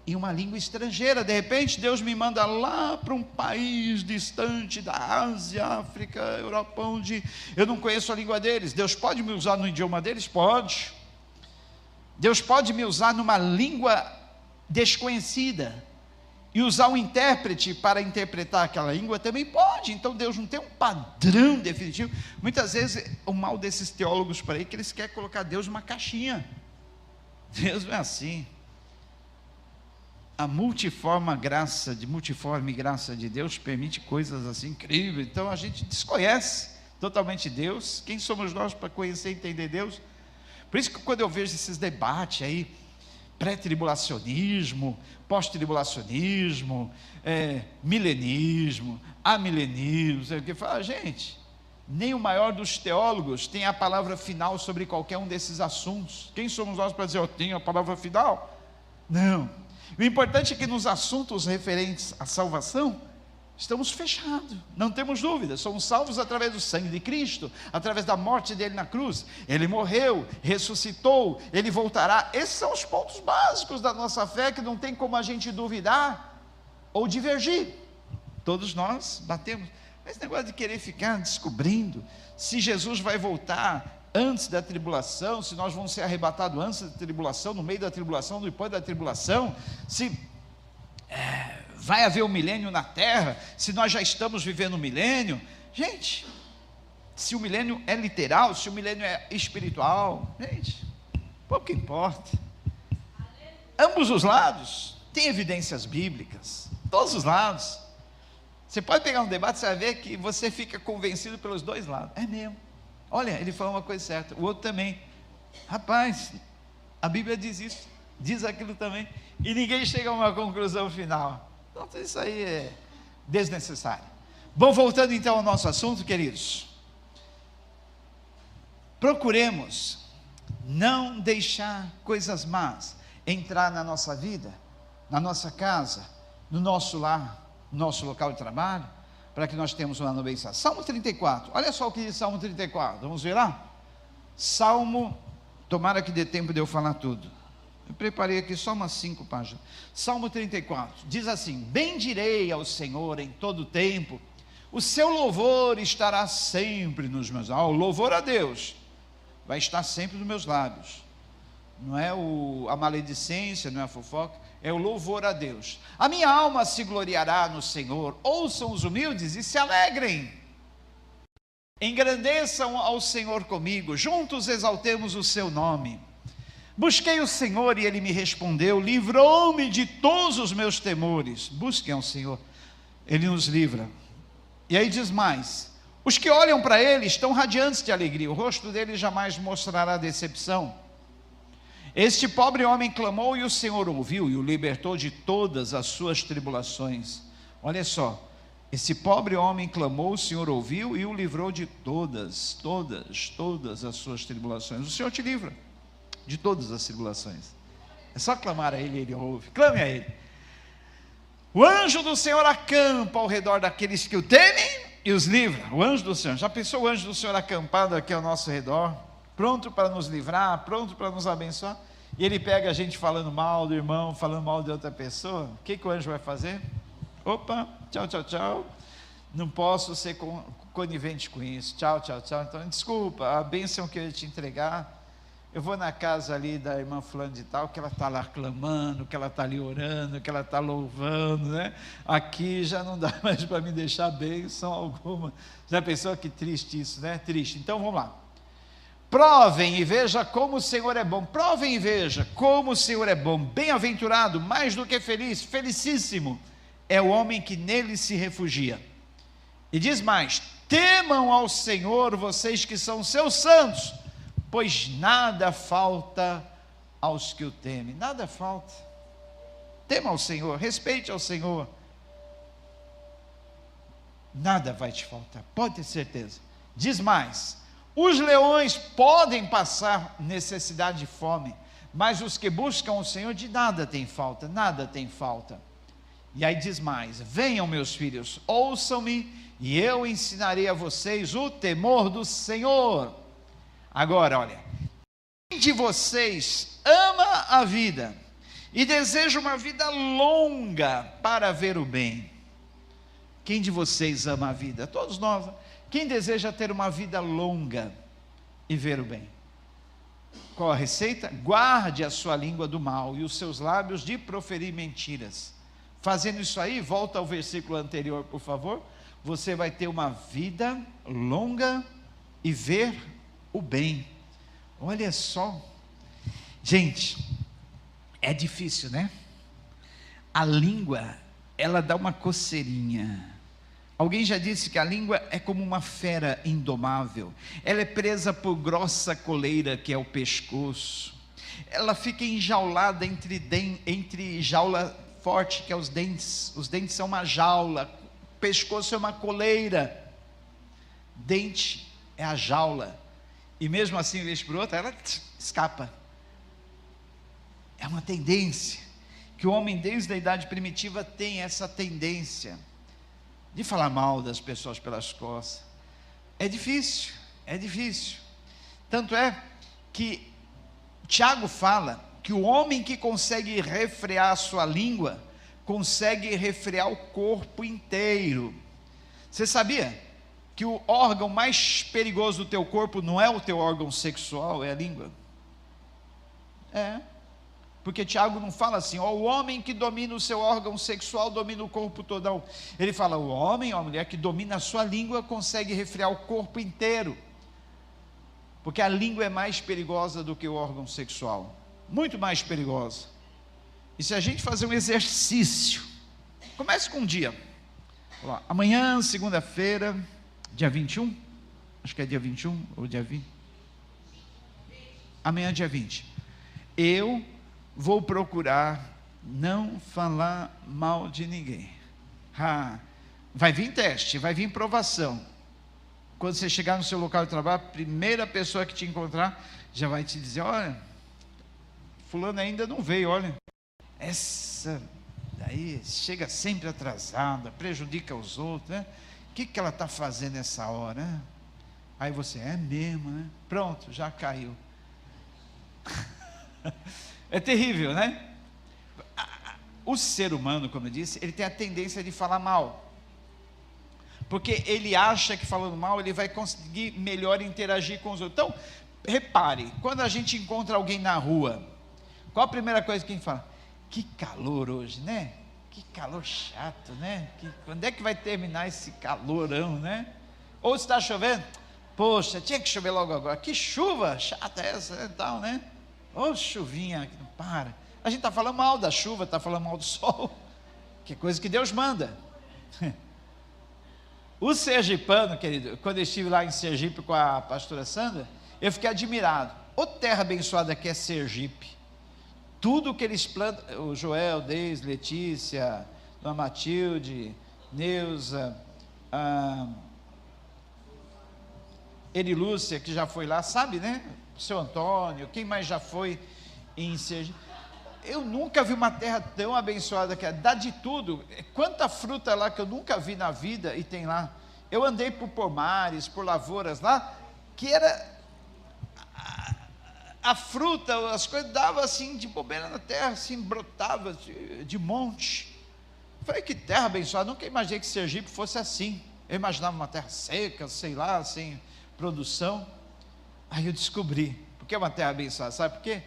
em uma língua estrangeira. De repente Deus me manda lá para um país distante da Ásia, África, Europa, onde eu não conheço a língua deles. Deus pode me usar no idioma deles? Pode. Deus pode me usar numa língua desconhecida e usar um intérprete para interpretar aquela língua? Também pode. Então Deus não tem um padrão definitivo. Muitas vezes o mal desses teólogos por aí, que eles querem colocar Deus numa caixinha. Deus não é assim. A multiforme graça de Deus permite coisas assim incríveis. Então a gente desconhece totalmente Deus. Quem somos nós para conhecer e entender Deus? Por isso que quando eu vejo esses debates aí, pré-tribulacionismo, pós-tribulacionismo, milenismo, amilenismo, sei o que, fala, gente, nem o maior dos teólogos tem a palavra final sobre qualquer um desses assuntos. Quem somos nós para dizer, eu tenho a palavra final? Não. O importante é que nos assuntos referentes à salvação, estamos fechados, não temos dúvida, somos salvos através do sangue de Cristo, através da morte dele na cruz. Ele morreu, ressuscitou, ele voltará. Esses são os pontos básicos da nossa fé, que não tem como a gente duvidar ou divergir. Todos nós batemos. Esse negócio de querer ficar descobrindo se Jesus vai voltar antes da tribulação, se nós vamos ser arrebatados antes da tribulação, no meio da tribulação, depois da tribulação, se vai haver um milênio na terra, se nós já estamos vivendo um milênio. Gente, se o milênio é literal, se o milênio é espiritual, gente, pouco importa. Ambos os lados têm evidências bíblicas, todos os lados. Você pode pegar um debate, você vai ver que você fica convencido pelos dois lados. É mesmo. Olha, ele falou uma coisa certa, o outro também. Rapaz, a Bíblia diz isso, diz aquilo também, e ninguém chega a uma conclusão final. Então isso aí é desnecessário. Bom, voltando então ao nosso assunto, queridos. Procuremos não deixar coisas más entrar na nossa vida, na nossa casa, no nosso lar, no nosso local de trabalho, para que nós tenhamos uma abençoada. Salmo 34, olha só o que diz Salmo 34, vamos ver lá? Salmo, tomara que dê tempo de eu falar tudo, eu preparei aqui só umas 5 páginas. Salmo 34, diz assim: bendirei ao Senhor em todo tempo, o seu louvor estará sempre nos meus lábios. O louvor a Deus vai estar sempre nos meus lábios, não é a maledicência, não é a fofoca, é o louvor a Deus. A minha alma se gloriará no Senhor. Ouçam os humildes e se alegrem, engrandeçam ao Senhor comigo, juntos exaltemos o seu nome. Busquei o Senhor e ele me respondeu, livrou-me de todos os meus temores. Busquem ao Senhor, ele nos livra. E aí diz mais: os que olham para ele estão radiantes de alegria, o rosto dele jamais mostrará decepção. Este pobre homem clamou e o Senhor ouviu e o libertou de todas as suas tribulações. Olha só, esse pobre homem clamou, o Senhor ouviu e o livrou de todas as suas tribulações. O Senhor te livra de todas as tribulações. É só clamar a Ele, Ele ouve. Clame a Ele. O anjo do Senhor acampa ao redor daqueles que o temem e os livra. O anjo do Senhor, já pensou o anjo do Senhor acampado aqui ao nosso redor, pronto para nos livrar, pronto para nos abençoar? E ele pega a gente falando mal do irmão, falando mal de outra pessoa. O que o anjo vai fazer? Opa, tchau, tchau, tchau, não posso ser conivente com isso, tchau, tchau, tchau. Então desculpa, a bênção que eu ia te entregar, eu vou na casa ali da irmã fulano de tal, que ela está lá clamando, que ela está ali orando, que ela está louvando, né? Aqui já não dá mais para me deixar bênção alguma. Já pensou que triste isso, né? Triste. Então vamos lá. Provem e veja como o Senhor é bom. Provem e veja como o Senhor é bom. Bem-aventurado, mais do que feliz, felicíssimo é o homem que nele se refugia. E diz mais: temam ao Senhor, vocês que são seus santos, pois nada falta aos que o temem. Nada falta. Tema ao Senhor, respeite ao Senhor. Nada vai te faltar, pode ter certeza. Diz mais: os leões podem passar necessidade e fome, mas os que buscam o Senhor de nada tem falta, nada tem falta. E aí diz mais: venham meus filhos, ouçam-me, e eu ensinarei a vocês o temor do Senhor. Agora, olha, quem de vocês ama a vida e deseja uma vida longa para ver o bem? Quem de vocês ama a vida? Todos nós. Quem deseja ter uma vida longa e ver o bem? Qual a receita? Guarde a sua língua do mal e os seus lábios de proferir mentiras. Fazendo isso aí, volta ao versículo anterior, por favor. Você vai ter uma vida longa e ver o bem. Olha só. Gente, é difícil, né? A língua, ela dá uma coceirinha. Alguém já disse que a língua é como uma fera indomável. Ela é presa por grossa coleira, que é o pescoço. Ela fica enjaulada entre jaula forte, que é os dentes. Os dentes são uma jaula, o pescoço é uma coleira. Dente é a jaula. E mesmo assim, de vez por outra, ela escapa. É uma tendência, que o homem desde a idade primitiva tem essa tendência de falar mal das pessoas pelas costas. É difícil, é difícil. Tanto é que Tiago fala que o homem que consegue refrear a sua língua, consegue refrear o corpo inteiro. Você sabia que o órgão mais perigoso do teu corpo não é o teu órgão sexual, é a língua? É. Porque Tiago não fala assim, ó, o homem que domina o seu órgão sexual domina o corpo todo. Não. Ele fala, o homem ou a mulher que domina a sua língua consegue refrear o corpo inteiro. Porque a língua é mais perigosa do que o órgão sexual. Muito mais perigosa. E se a gente fazer um exercício, comece com um dia. Amanhã, segunda-feira, dia 21, acho que é dia 21 ou dia 20. Amanhã, dia 20. Eu vou procurar não falar mal de ninguém. Vai vir teste, vai vir provação. Quando você chegar no seu local de trabalho, a primeira pessoa que te encontrar já vai te dizer, olha, fulano ainda não veio, olha, essa daí chega sempre atrasada, prejudica os outros, né? O que ela está fazendo nessa hora, né? Aí você, é mesmo, né? Pronto, já caiu. É terrível, né? O ser humano, como eu disse, ele tem a tendência de falar mal, porque ele acha que falando mal ele vai conseguir melhor interagir com os outros. Então, repare, quando a gente encontra alguém na rua, qual a primeira coisa que a gente fala? Que calor hoje, né? Que calor chato, né? Quando é que vai terminar esse calorão, né? Ou se está chovendo, poxa, tinha que chover logo agora, que chuva chata essa, né, tal, né? Ô chuvinha, que não para. A gente está falando mal da chuva, está falando mal do sol, que é coisa que Deus manda. O sergipano, querido, quando eu estive lá em Sergipe com a pastora Sandra, eu fiquei admirado. Ô terra abençoada que é Sergipe. Tudo que eles plantam, o Joel, Deise, Letícia, Dona Matilde, Neuza, Erilúcia, que já foi lá, sabe, né? O seu Antônio, quem mais já foi em Sergipe? Eu nunca vi uma terra tão abençoada que é, dá de tudo. Quanta fruta lá que eu nunca vi na vida e tem lá. Eu andei por pomares, por lavouras lá, que era a fruta, as coisas dava assim de bobeira na terra, assim brotava de monte. Falei, que terra abençoada, nunca imaginei que Sergipe fosse assim. Eu imaginava uma terra seca, sei lá, sem produção. Aí eu descobri, porque é uma terra abençoada, sabe por quê?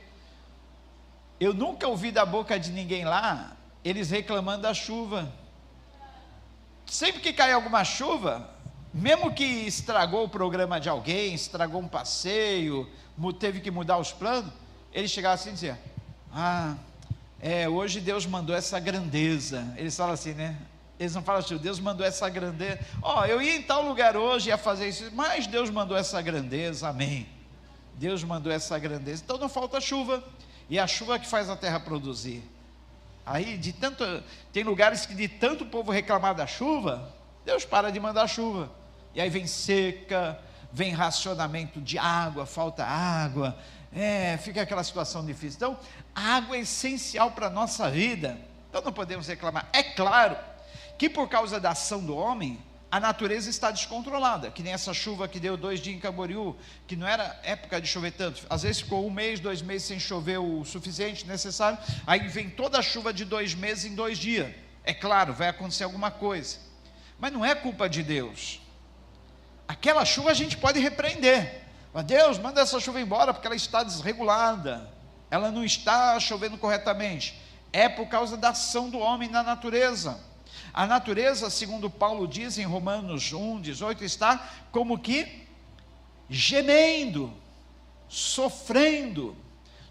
Eu nunca ouvi da boca de ninguém lá, eles reclamando da chuva. Sempre que cai alguma chuva, mesmo que estragou o programa de alguém, estragou um passeio, teve que mudar os planos, ele chegava assim e dizia: hoje Deus mandou essa grandeza. Eles falam assim, né? Eles não falam assim: Deus mandou essa grandeza, eu ia em tal lugar hoje, ia fazer isso, mas Deus mandou essa grandeza, amém. Deus mandou essa grandeza, então não falta chuva, e é a chuva que faz a terra produzir. Aí, tem lugares que de tanto o povo reclamar da chuva, Deus para de mandar chuva, e aí vem seca, vem racionamento de água, falta água, fica aquela situação difícil. Então, a água é essencial para a nossa vida, então não podemos reclamar. É claro que por causa da ação do homem, a natureza está descontrolada, que nem essa chuva que deu 2 dias em Camboriú, que não era época de chover tanto, às vezes ficou 1 mês, 2 meses sem chover o suficiente, necessário, aí vem toda a chuva de 2 meses em 2 dias, é claro, vai acontecer alguma coisa, mas não é culpa de Deus. Aquela chuva a gente pode repreender, mas Deus, manda essa chuva embora, porque ela está desregulada, ela não está chovendo corretamente, é por causa da ação do homem na natureza. A natureza, segundo Paulo diz em Romanos 1,18, está como que gemendo, sofrendo,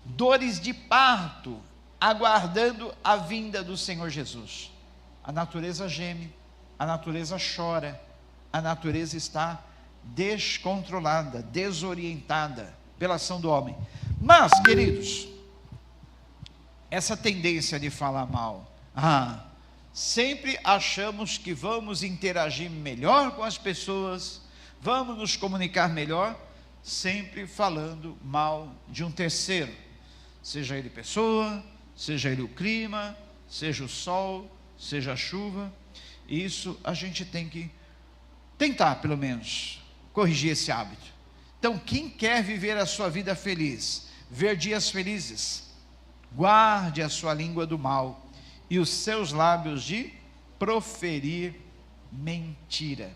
dores de parto, aguardando a vinda do Senhor Jesus. A natureza geme, a natureza chora, a natureza está descontrolada, desorientada pela ação do homem. Mas, queridos, essa tendência de falar mal, sempre achamos que vamos interagir melhor com as pessoas, vamos nos comunicar melhor, sempre falando mal de um terceiro, seja ele pessoa, seja ele o clima, seja o sol, seja a chuva. Isso a gente tem que tentar, pelo menos, corrigir esse hábito. Então, quem quer viver a sua vida feliz, ver dias felizes, guarde a sua língua do mal e os seus lábios de proferir mentira.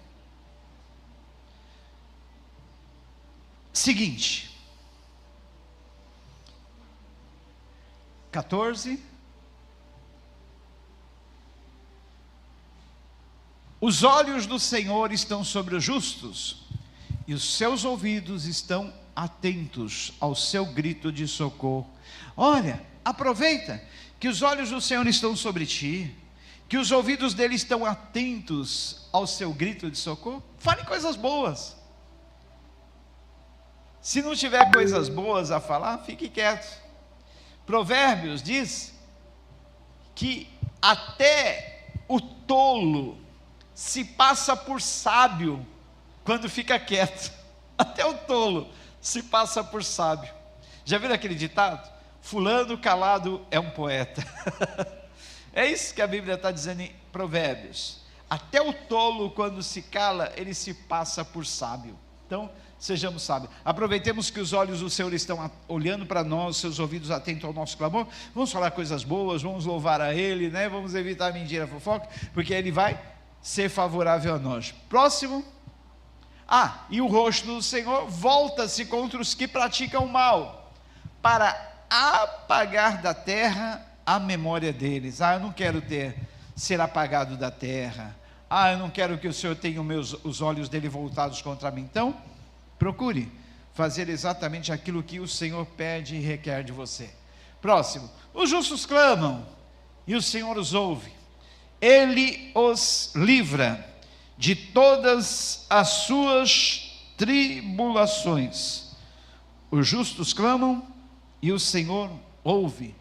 Seguinte, 14. Os olhos do Senhor estão sobre os justos, e os seus ouvidos estão atentos ao seu grito de socorro. Olha, aproveita que os olhos do Senhor estão sobre ti, que os ouvidos dele estão atentos ao seu grito de socorro. Fale coisas boas. Se não tiver coisas boas a falar, fique quieto. Provérbios diz que até o tolo se passa por sábio quando fica quieto. Até o tolo se passa por sábio. Já viram aquele ditado? Fulano calado é um poeta. É isso que a Bíblia está dizendo em Provérbios. Até o tolo, quando se cala, ele se passa por sábio. Então, sejamos sábios. Aproveitemos que os olhos do Senhor estão olhando para nós, seus ouvidos atentos ao nosso clamor. Vamos falar coisas boas, vamos louvar a Ele, né? Vamos evitar a mentira, a fofoca, porque Ele vai ser favorável a nós. Próximo. E o rosto do Senhor volta-se contra os que praticam o mal, para apagar da terra a memória deles. Eu não quero ser apagado da terra. Eu não quero que o Senhor tenha os olhos dele voltados contra mim. Então, procure fazer exatamente aquilo que o Senhor pede e requer de você. Próximo. Os justos clamam e o Senhor os ouve. Ele os livra de todas as suas tribulações. Os justos clamam e o Senhor ouve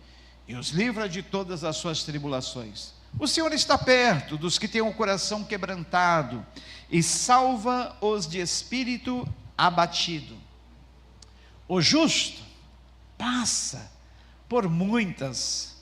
e os livra de todas as suas tribulações. O Senhor está perto dos que têm o coração quebrantado e salva os de espírito abatido. O justo passa por muitas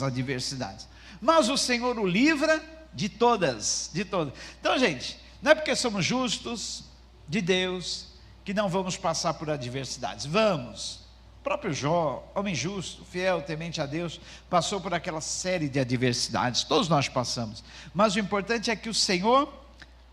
adversidades, mas o Senhor o livra de todas. Então, gente, não é porque somos justos de Deus que não vamos passar por adversidades. Vamos. O próprio Jó, homem justo, fiel, temente a Deus, passou por aquela série de adversidades. Todos nós passamos. Mas o importante é que o Senhor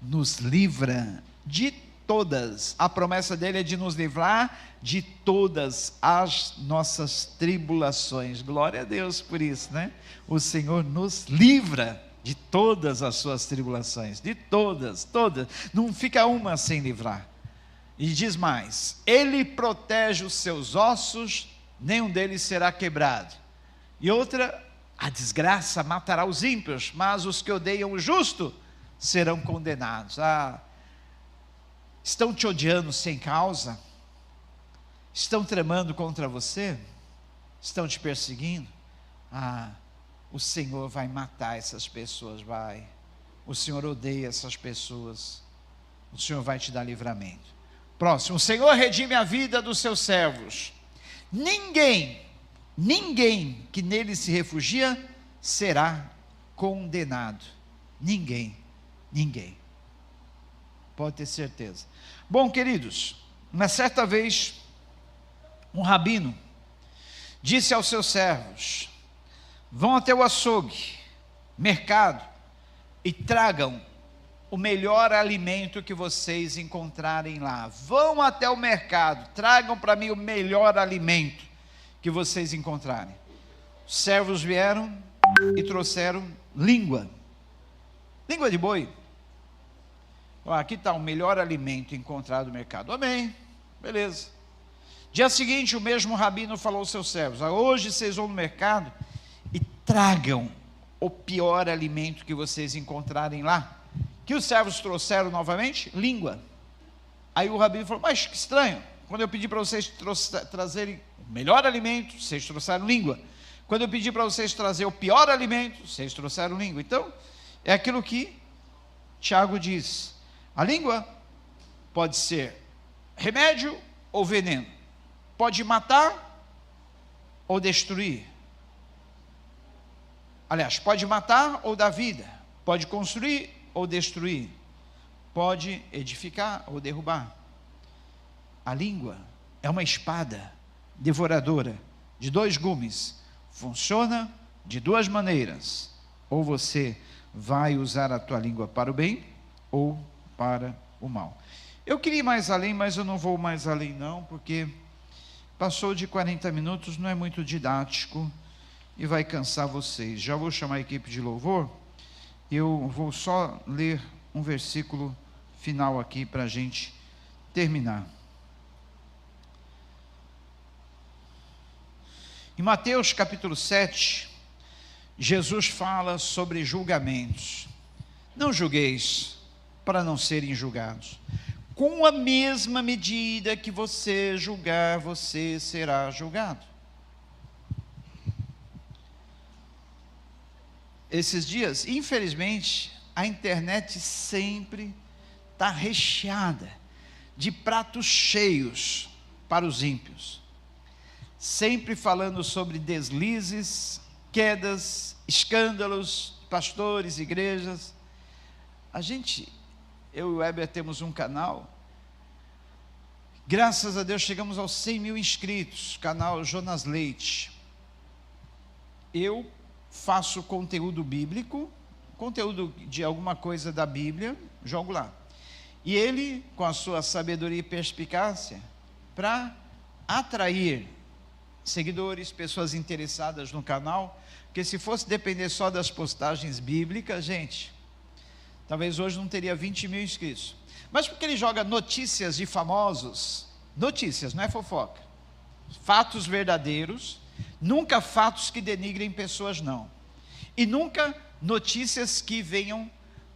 nos livra de todas. A promessa dele é de nos livrar de todas as nossas tribulações. Glória a Deus por isso, né? O Senhor nos livra de todas as suas tribulações, de todas, não fica uma sem livrar. E diz mais: ele protege os seus ossos, nenhum deles será quebrado. E outra: a desgraça matará os ímpios, mas os que odeiam o justo serão condenados. Estão te odiando sem causa? Estão tramando contra você? Estão te perseguindo? O Senhor vai matar essas pessoas, vai. O Senhor odeia essas pessoas. O Senhor vai te dar livramento. Próximo: o Senhor redime a vida dos seus servos. Ninguém que nele se refugia será condenado. Ninguém. Pode ter certeza. Bom, queridos, uma certa vez, um rabino disse aos seus servos: vão até o açougue, mercado, e tragam o melhor alimento que vocês encontrarem lá. Vão até o mercado, tragam para mim o melhor alimento que vocês encontrarem. Os servos vieram e trouxeram língua de boi. Aqui está o melhor alimento encontrado no mercado. Amém, beleza. Dia seguinte, o mesmo rabino falou aos seus servos: hoje vocês vão no mercado e tragam o pior alimento que vocês encontrarem lá. Que os servos trouxeram novamente? Língua. Aí o rabino falou: mas que estranho, quando eu pedi para vocês trazerem o melhor alimento, vocês trouxeram língua. Quando eu pedi para vocês trazer o pior alimento, vocês trouxeram língua. Então, é aquilo que Tiago diz: a língua pode ser remédio ou veneno, pode matar ou destruir. Aliás, pode matar ou dar vida, pode construir ou destruir, pode edificar ou derrubar. A língua é uma espada devoradora de 2 gumes, funciona de 2 maneiras: ou você vai usar a tua língua para o bem ou para o mal. Eu queria ir mais além, mas eu não vou mais além não, porque passou de 40 minutos, não é muito didático e vai cansar vocês. Já vou chamar a equipe de louvor. Eu vou só ler um versículo final aqui para a gente terminar. Em Mateus capítulo 7, Jesus fala sobre julgamentos. Não julgueis para não serem julgados. Com a mesma medida que você julgar, você será julgado. Esses dias, infelizmente, a internet sempre está recheada de pratos cheios para os ímpios. Sempre falando sobre deslizes, quedas, escândalos, pastores, igrejas. Eu e o Weber temos um canal. Graças a Deus chegamos aos 100 mil inscritos, canal Jonas Leite. Eu faço conteúdo bíblico, conteúdo de alguma coisa da Bíblia, jogo lá. E ele, com a sua sabedoria e perspicácia, para atrair seguidores, pessoas interessadas no canal, porque se fosse depender só das postagens bíblicas, gente, talvez hoje não teria 20 mil inscritos. Mas porque ele joga notícias de famosos, notícias, não é fofoca, fatos verdadeiros, nunca fatos que denigrem pessoas, não. E nunca notícias que venham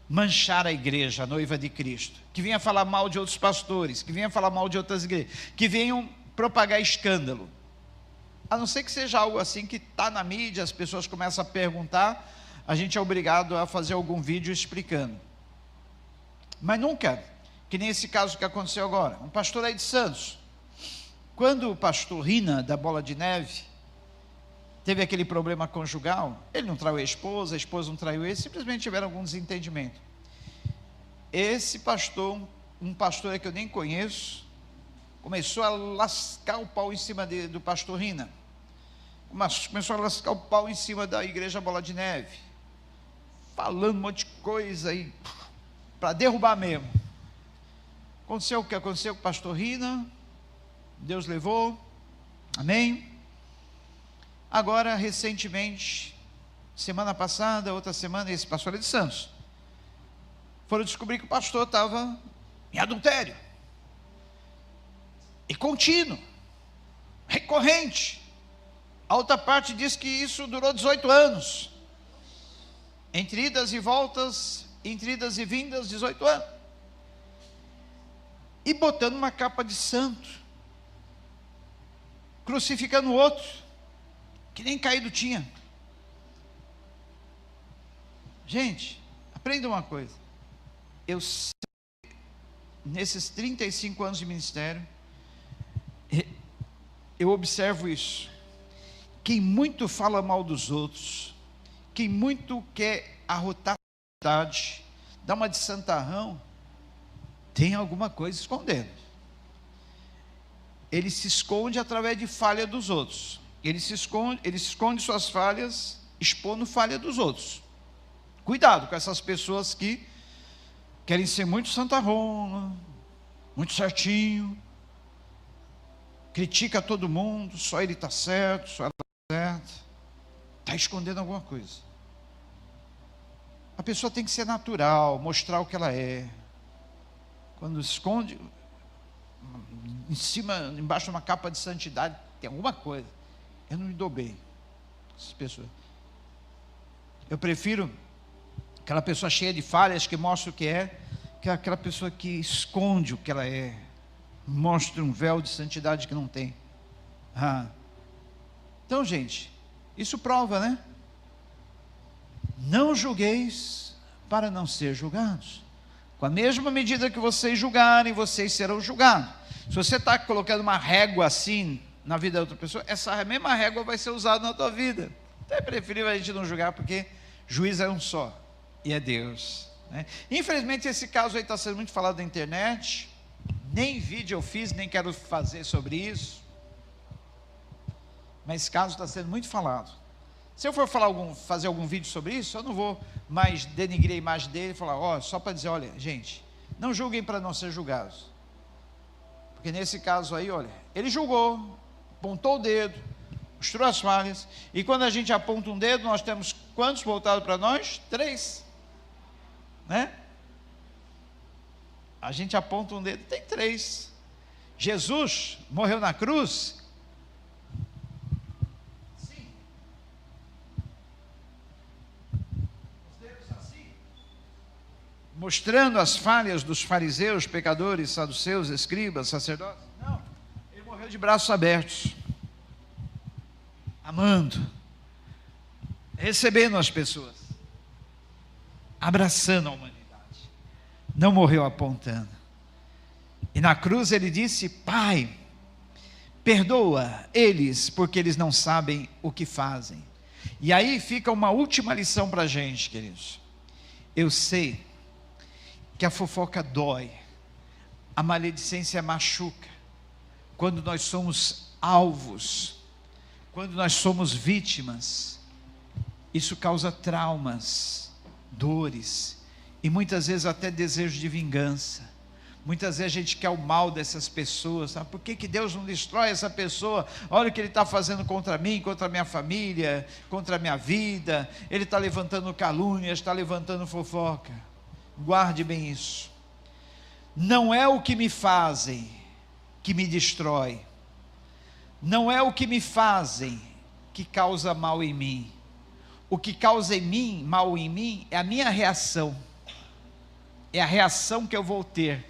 manchar a igreja, a noiva de Cristo, que venham falar mal de outros pastores, que venham falar mal de outras igrejas, que venham propagar escândalo. A não ser que seja algo assim que está na mídia, as pessoas começam a perguntar, a gente é obrigado a fazer algum vídeo explicando. Mas nunca, que nem esse caso que aconteceu agora, um pastor aí de Santos, quando o pastor Rina, da Bola de Neve, teve aquele problema conjugal, ele não traiu a esposa não traiu ele, simplesmente tiveram algum desentendimento. Esse pastor, um pastor que eu nem conheço, começou a lascar o pau em cima do pastor Rina, começou a lascar o pau em cima da igreja Bola de Neve, falando um monte de coisa aí, para derrubar mesmo. Aconteceu o que aconteceu com o pastor Rina, Deus levou, amém. Agora, recentemente, semana passada, outra semana, esse pastor é de Santos, foram descobrir que o pastor estava em adultério, e contínuo, recorrente. A outra parte diz que isso durou 18 anos, entre idas e voltas, entre idas e vindas, 18 anos, e botando uma capa de santo, crucificando o outro, que nem caído tinha. Gente, aprenda uma coisa, eu sei, nesses 35 anos de ministério, eu observo isso, quem muito fala mal dos outros, quem muito quer arrotar a verdade, dar uma de santarrão, tem alguma coisa escondendo. Ele se esconde através de falha dos outros, ele esconde suas falhas, expondo falha dos outros. Cuidado com essas pessoas que querem ser muito santarrona, muito certinho, critica todo mundo, só ele está certo, só ela está certa, está escondendo alguma coisa. A pessoa tem que ser natural, mostrar o que ela é. Quando esconde, embaixo de uma capa de santidade, tem alguma coisa. Eu não me dou bem com essas pessoas. Eu prefiro aquela pessoa cheia de falhas, que mostra o que é, que aquela pessoa que esconde o que ela é, mostra um véu de santidade que não tem. Então, gente, isso prova, né? Não julgueis para não ser julgados. Com a mesma medida que vocês julgarem, vocês serão julgados. Se você está colocando uma régua assim na vida da outra pessoa, essa mesma régua vai ser usada na tua vida. Então é preferível a gente não julgar, porque juiz é um só, e é Deus, né? Infelizmente esse caso aí está sendo muito falado na internet, nem vídeo eu fiz, nem quero fazer sobre isso, mas esse caso está sendo muito falado. Se eu for fazer algum vídeo sobre isso, eu não vou mais denigrir a imagem dele e falar, só para dizer, olha, gente, não julguem para não ser julgados. Porque nesse caso aí, olha, ele julgou, apontou o dedo, mostrou as falhas, e quando a gente aponta um dedo, nós temos quantos voltados para nós? 3, né? A gente aponta um dedo, tem 3. Jesus morreu na cruz, mostrando as falhas dos fariseus, pecadores, saduceus, escribas, sacerdotes. Não, ele morreu de braços abertos, amando, recebendo as pessoas, abraçando a humanidade. Não morreu apontando. E na cruz ele disse, Pai, perdoa eles, porque eles não sabem o que fazem. E aí fica uma última lição para a gente, queridos. Eu sei que a fofoca dói, a maledicência machuca, quando nós somos alvos, quando nós somos vítimas, isso causa traumas, dores, e muitas vezes até desejo de vingança. Muitas vezes a gente quer o mal dessas pessoas, sabe? Por que Deus não destrói essa pessoa? Olha o que ele está fazendo contra mim, contra a minha família, contra a minha vida, ele está levantando calúnias, está levantando fofoca. Guarde bem isso. Não é o que me fazem que me destrói, não é o que me fazem que causa mal em mim. O que causa em mim, mal em mim, é a minha reação, é a reação que eu vou ter,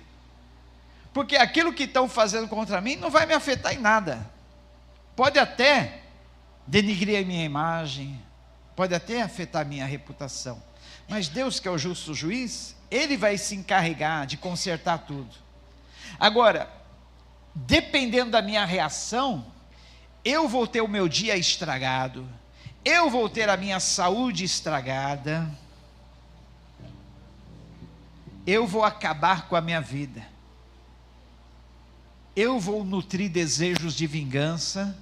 porque aquilo que estão fazendo contra mim não vai me afetar em nada, pode até denigrir a minha imagem, pode até afetar a minha reputação, mas Deus, que é o justo juiz, Ele vai se encarregar de consertar tudo. Agora, dependendo da minha reação, eu vou ter o meu dia estragado, eu vou ter a minha saúde estragada, eu vou acabar com a minha vida, eu vou nutrir desejos de vingança,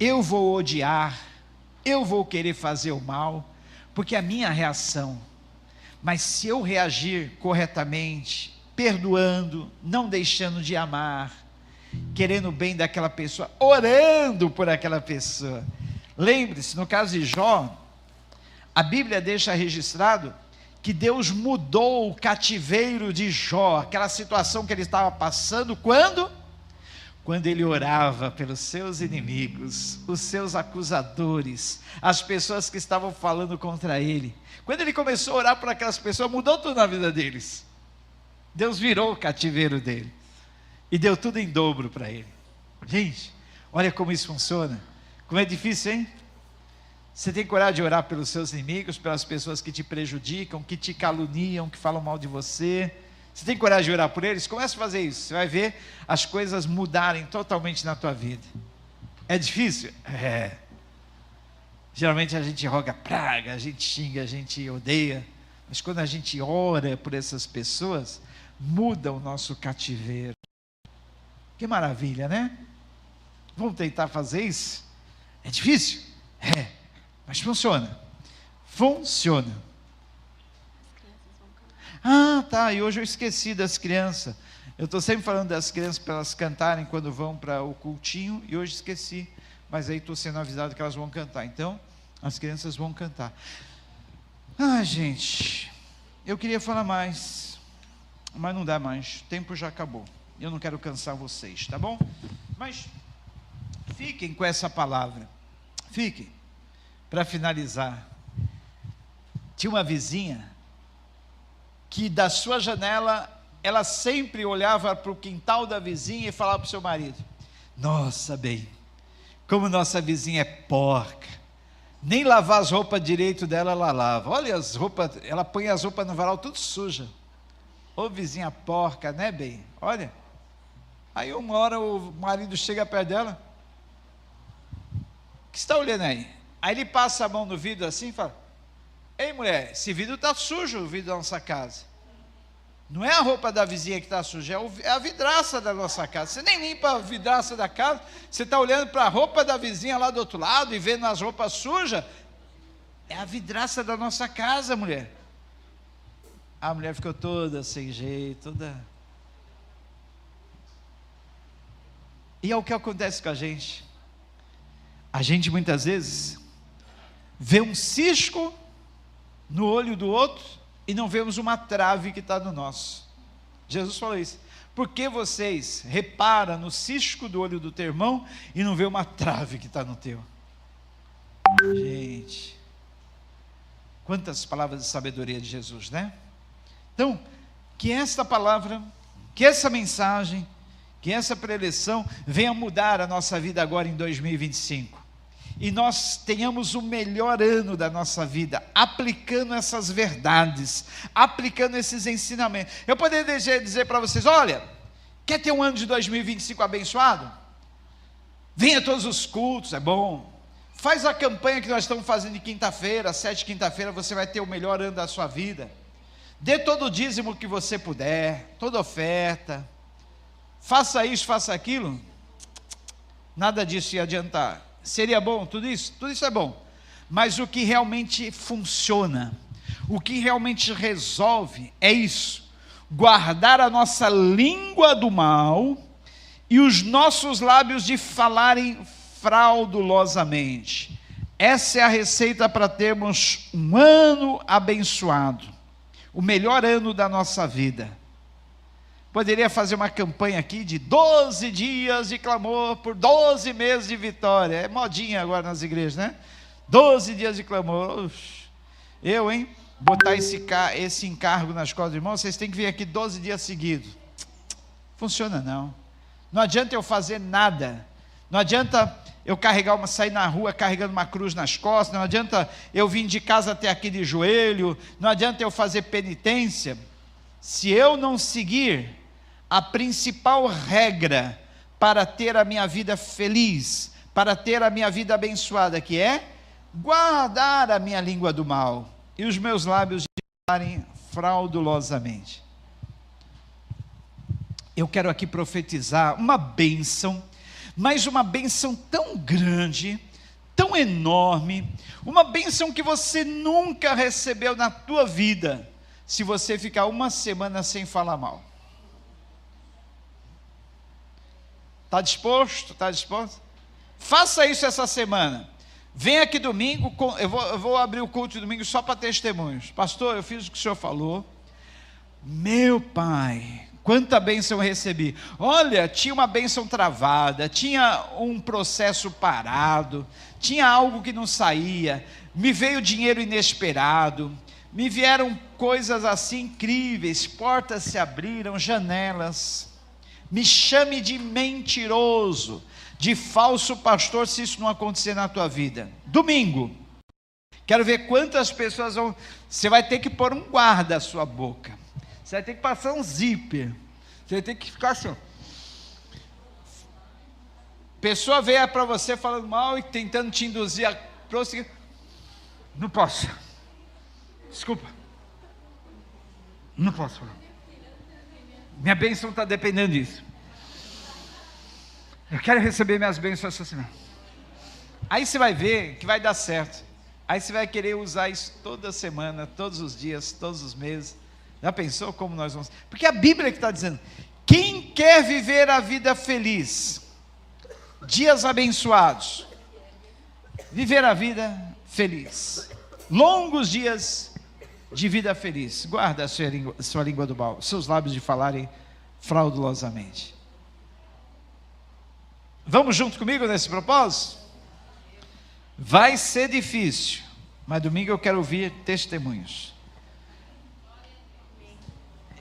eu vou odiar, eu vou querer fazer o mal, porque a minha reação. Mas se eu reagir corretamente, perdoando, não deixando de amar, querendo o bem daquela pessoa, orando por aquela pessoa, Lembre-se, no caso de Jó, a Bíblia deixa registrado que Deus mudou o cativeiro de Jó, aquela situação que ele estava passando, quando ele orava pelos seus inimigos, os seus acusadores, as pessoas que estavam falando contra ele. Quando ele começou a orar por aquelas pessoas, mudou tudo na vida deles. Deus virou o cativeiro dele e deu tudo em dobro para ele. Gente, olha como isso funciona, como é difícil, hein? Você tem coragem de orar pelos seus inimigos, pelas pessoas que te prejudicam, que te caluniam, que falam mal de você? Você tem coragem de orar por eles? Comece a fazer isso, você vai ver as coisas mudarem totalmente na tua vida. É difícil? É. Geralmente a gente roga praga, a gente xinga, a gente odeia, mas quando a gente ora por essas pessoas, muda o nosso cativeiro. Que maravilha, né? Vamos tentar fazer isso? É difícil? É, mas funciona. Funciona. Ah, tá, e hoje eu esqueci das crianças. Eu estou sempre falando das crianças para elas cantarem quando vão para o cultinho, e hoje esqueci, mas aí estou sendo avisado que elas vão cantar. Então, as crianças vão cantar. Ah, gente, eu queria falar mais, mas não dá mais, o tempo já acabou. Eu não quero cansar vocês, tá bom? Mas fiquem com essa palavra. Fiquem. Para finalizar, tinha uma vizinha que da sua janela, ela sempre olhava para o quintal da vizinha e falava para o seu marido: nossa, bem, como nossa vizinha é porca, nem lavar as roupas direito dela ela lava, olha as roupas, ela põe as roupas no varal tudo suja, ô vizinha porca, né, bem, olha. Aí uma hora o marido chega perto dela: o que você está olhando aí? Aí ele passa a mão no vidro assim e fala: ei mulher, esse vidro está sujo, o vidro da nossa casa. Não é a roupa da vizinha que está suja, é a vidraça da nossa casa. Você nem limpa a vidraça da casa, você está olhando para a roupa da vizinha lá do outro lado e vendo as roupas sujas. É a vidraça da nossa casa, mulher. A mulher ficou toda sem jeito, toda... E é o que acontece com a gente. A gente muitas vezes vê um cisco no olho do outro e não vemos uma trave que está no nosso. Jesus falou isso: por que vocês reparam no cisco do olho do teu irmão e não vê uma trave que está no teu? Gente, quantas palavras de sabedoria de Jesus, né? Então, que esta palavra, que essa mensagem, que essa preleção venha mudar a nossa vida agora em 2025. E nós tenhamos o melhor ano da nossa vida, aplicando essas verdades, aplicando esses ensinamentos. Eu poderia dizer para vocês: olha, quer ter um ano de 2025 abençoado? Venha a todos os cultos, é bom. Faz a campanha que nós estamos fazendo de quinta-feira, 7 quinta-feira, você vai ter o melhor ano da sua vida. Dê todo o dízimo que você puder, toda oferta. Faça isso, faça aquilo. Nada disso ia adiantar. Seria bom tudo isso? Tudo isso é bom. Mas o que realmente funciona, o que realmente resolve é isso: guardar a nossa língua do mal e os nossos lábios de falarem fraudulosamente. Essa é a receita para termos um ano abençoado, o melhor ano da nossa vida. Poderia fazer uma campanha aqui de 12 dias de clamor por 12 meses de vitória. É modinha agora nas igrejas, né? 12 dias de clamor. Eu, hein? Botar esse encargo nas costas do irmão, vocês têm que vir aqui 12 dias seguidos. Funciona não. Não adianta eu fazer nada. Não adianta eu sair na rua carregando uma cruz nas costas. Não adianta eu vir de casa até aqui de joelho. Não adianta eu fazer penitência. Se eu não seguir a principal regra para ter a minha vida feliz, para ter a minha vida abençoada, que é guardar a minha língua do mal e os meus lábios de falarem fraudulosamente. Eu quero aqui profetizar uma bênção, mas uma bênção tão grande, tão enorme, uma bênção que você nunca recebeu na tua vida, se você ficar uma semana sem falar mal. Está disposto? Está disposto? Faça isso essa semana. Vem aqui domingo, eu vou abrir o culto de domingo só para testemunhos. Pastor, eu fiz o que o senhor falou. Meu pai, quanta bênção eu recebi. Olha, tinha uma bênção travada, tinha um processo parado, tinha algo que não saía, me veio dinheiro inesperado, me vieram coisas assim incríveis, portas se abriram, janelas. Me chame de mentiroso, de falso pastor, se isso não acontecer na tua vida. Domingo, quero ver quantas pessoas vão. Você vai ter que pôr um guarda à sua boca, você vai ter que passar um zíper, você vai ter que ficar assim. Pessoa veio para você falando mal e tentando te induzir a prosseguir. Não posso, desculpa, não posso falar. Minha bênção está dependendo disso. Eu quero receber minhas bênçãos essa semana. Aí você vai ver que vai dar certo. Aí você vai querer usar isso toda semana, todos os dias, todos os meses. Já pensou como nós vamos? Porque a Bíblia que está dizendo: quem quer viver a vida feliz, dias abençoados, viver a vida feliz, longos dias de vida feliz. Guarda a sua língua do mal, seus lábios de falarem fraudulosamente. Vamos junto comigo nesse propósito? Vai ser difícil, mas domingo eu quero ouvir testemunhos.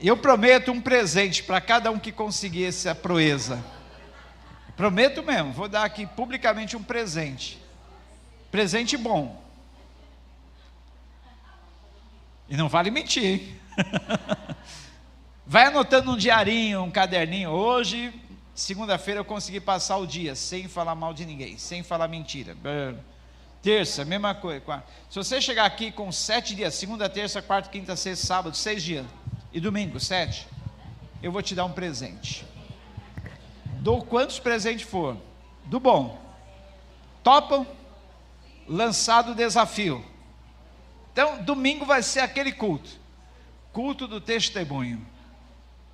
Eu prometo um presente para cada um que conseguir essa proeza. Prometo mesmo, vou dar aqui publicamente um presente. Presente bom. E não vale mentir, hein? Vai anotando um diarinho, um caderninho. Hoje, segunda-feira, eu consegui passar o dia sem falar mal de ninguém, sem falar mentira. Terça, mesma coisa. Se você chegar aqui com 7 dias, segunda, terça, quarta, quinta, sexta, sábado, 6 dias, e domingo, 7, eu vou te dar um presente. Dou quantos presentes for, do bom. Topam? Lançado o desafio. Então, domingo vai ser aquele culto do testemunho.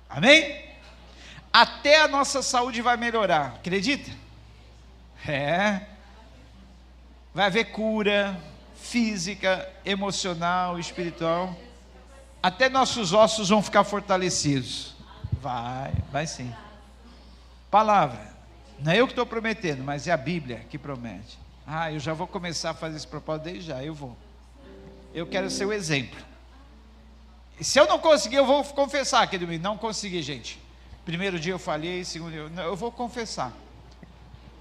Amém? Até a nossa saúde vai melhorar, acredita? Vai haver cura física, emocional, espiritual. Até nossos ossos vão ficar fortalecidos. Vai sim. Palavra, não é eu que estou prometendo, mas é a Bíblia que promete. Eu já vou começar a fazer esse propósito desde já, eu quero ser o exemplo. E se eu não conseguir, eu vou confessar aqui domingo. Não consegui, gente. Primeiro dia eu falhei, segundo dia eu vou confessar.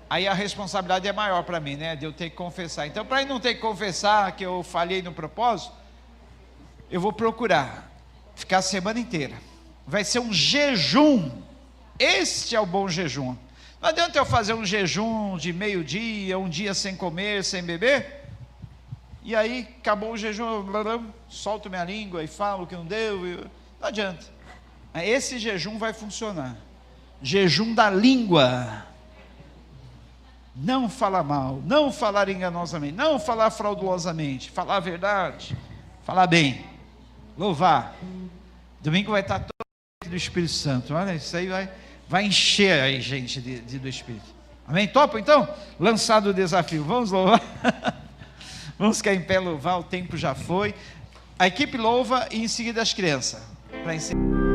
Aí a responsabilidade é maior para mim, né? De eu ter que confessar. Então, para não ter que confessar que eu falhei no propósito, eu vou procurar ficar a semana inteira. Vai ser um jejum. Este é o bom jejum. Não adianta eu fazer um jejum de meio-dia, um dia sem comer, sem beber, e aí acabou o jejum, solto minha língua e falo que não deu. Não adianta. Esse jejum vai funcionar. Jejum da língua. Não falar mal, não falar enganosamente, não falar fraudulosamente, falar a verdade, falar bem, louvar. Domingo vai estar todo do Espírito Santo. Olha, isso aí vai encher aí, gente, do Espírito. Amém? Topa então? Lançado o desafio. Vamos louvar. Vamos ficar em pé, louvar. O tempo já foi. A equipe louva e em seguida as crianças. Para ensinar.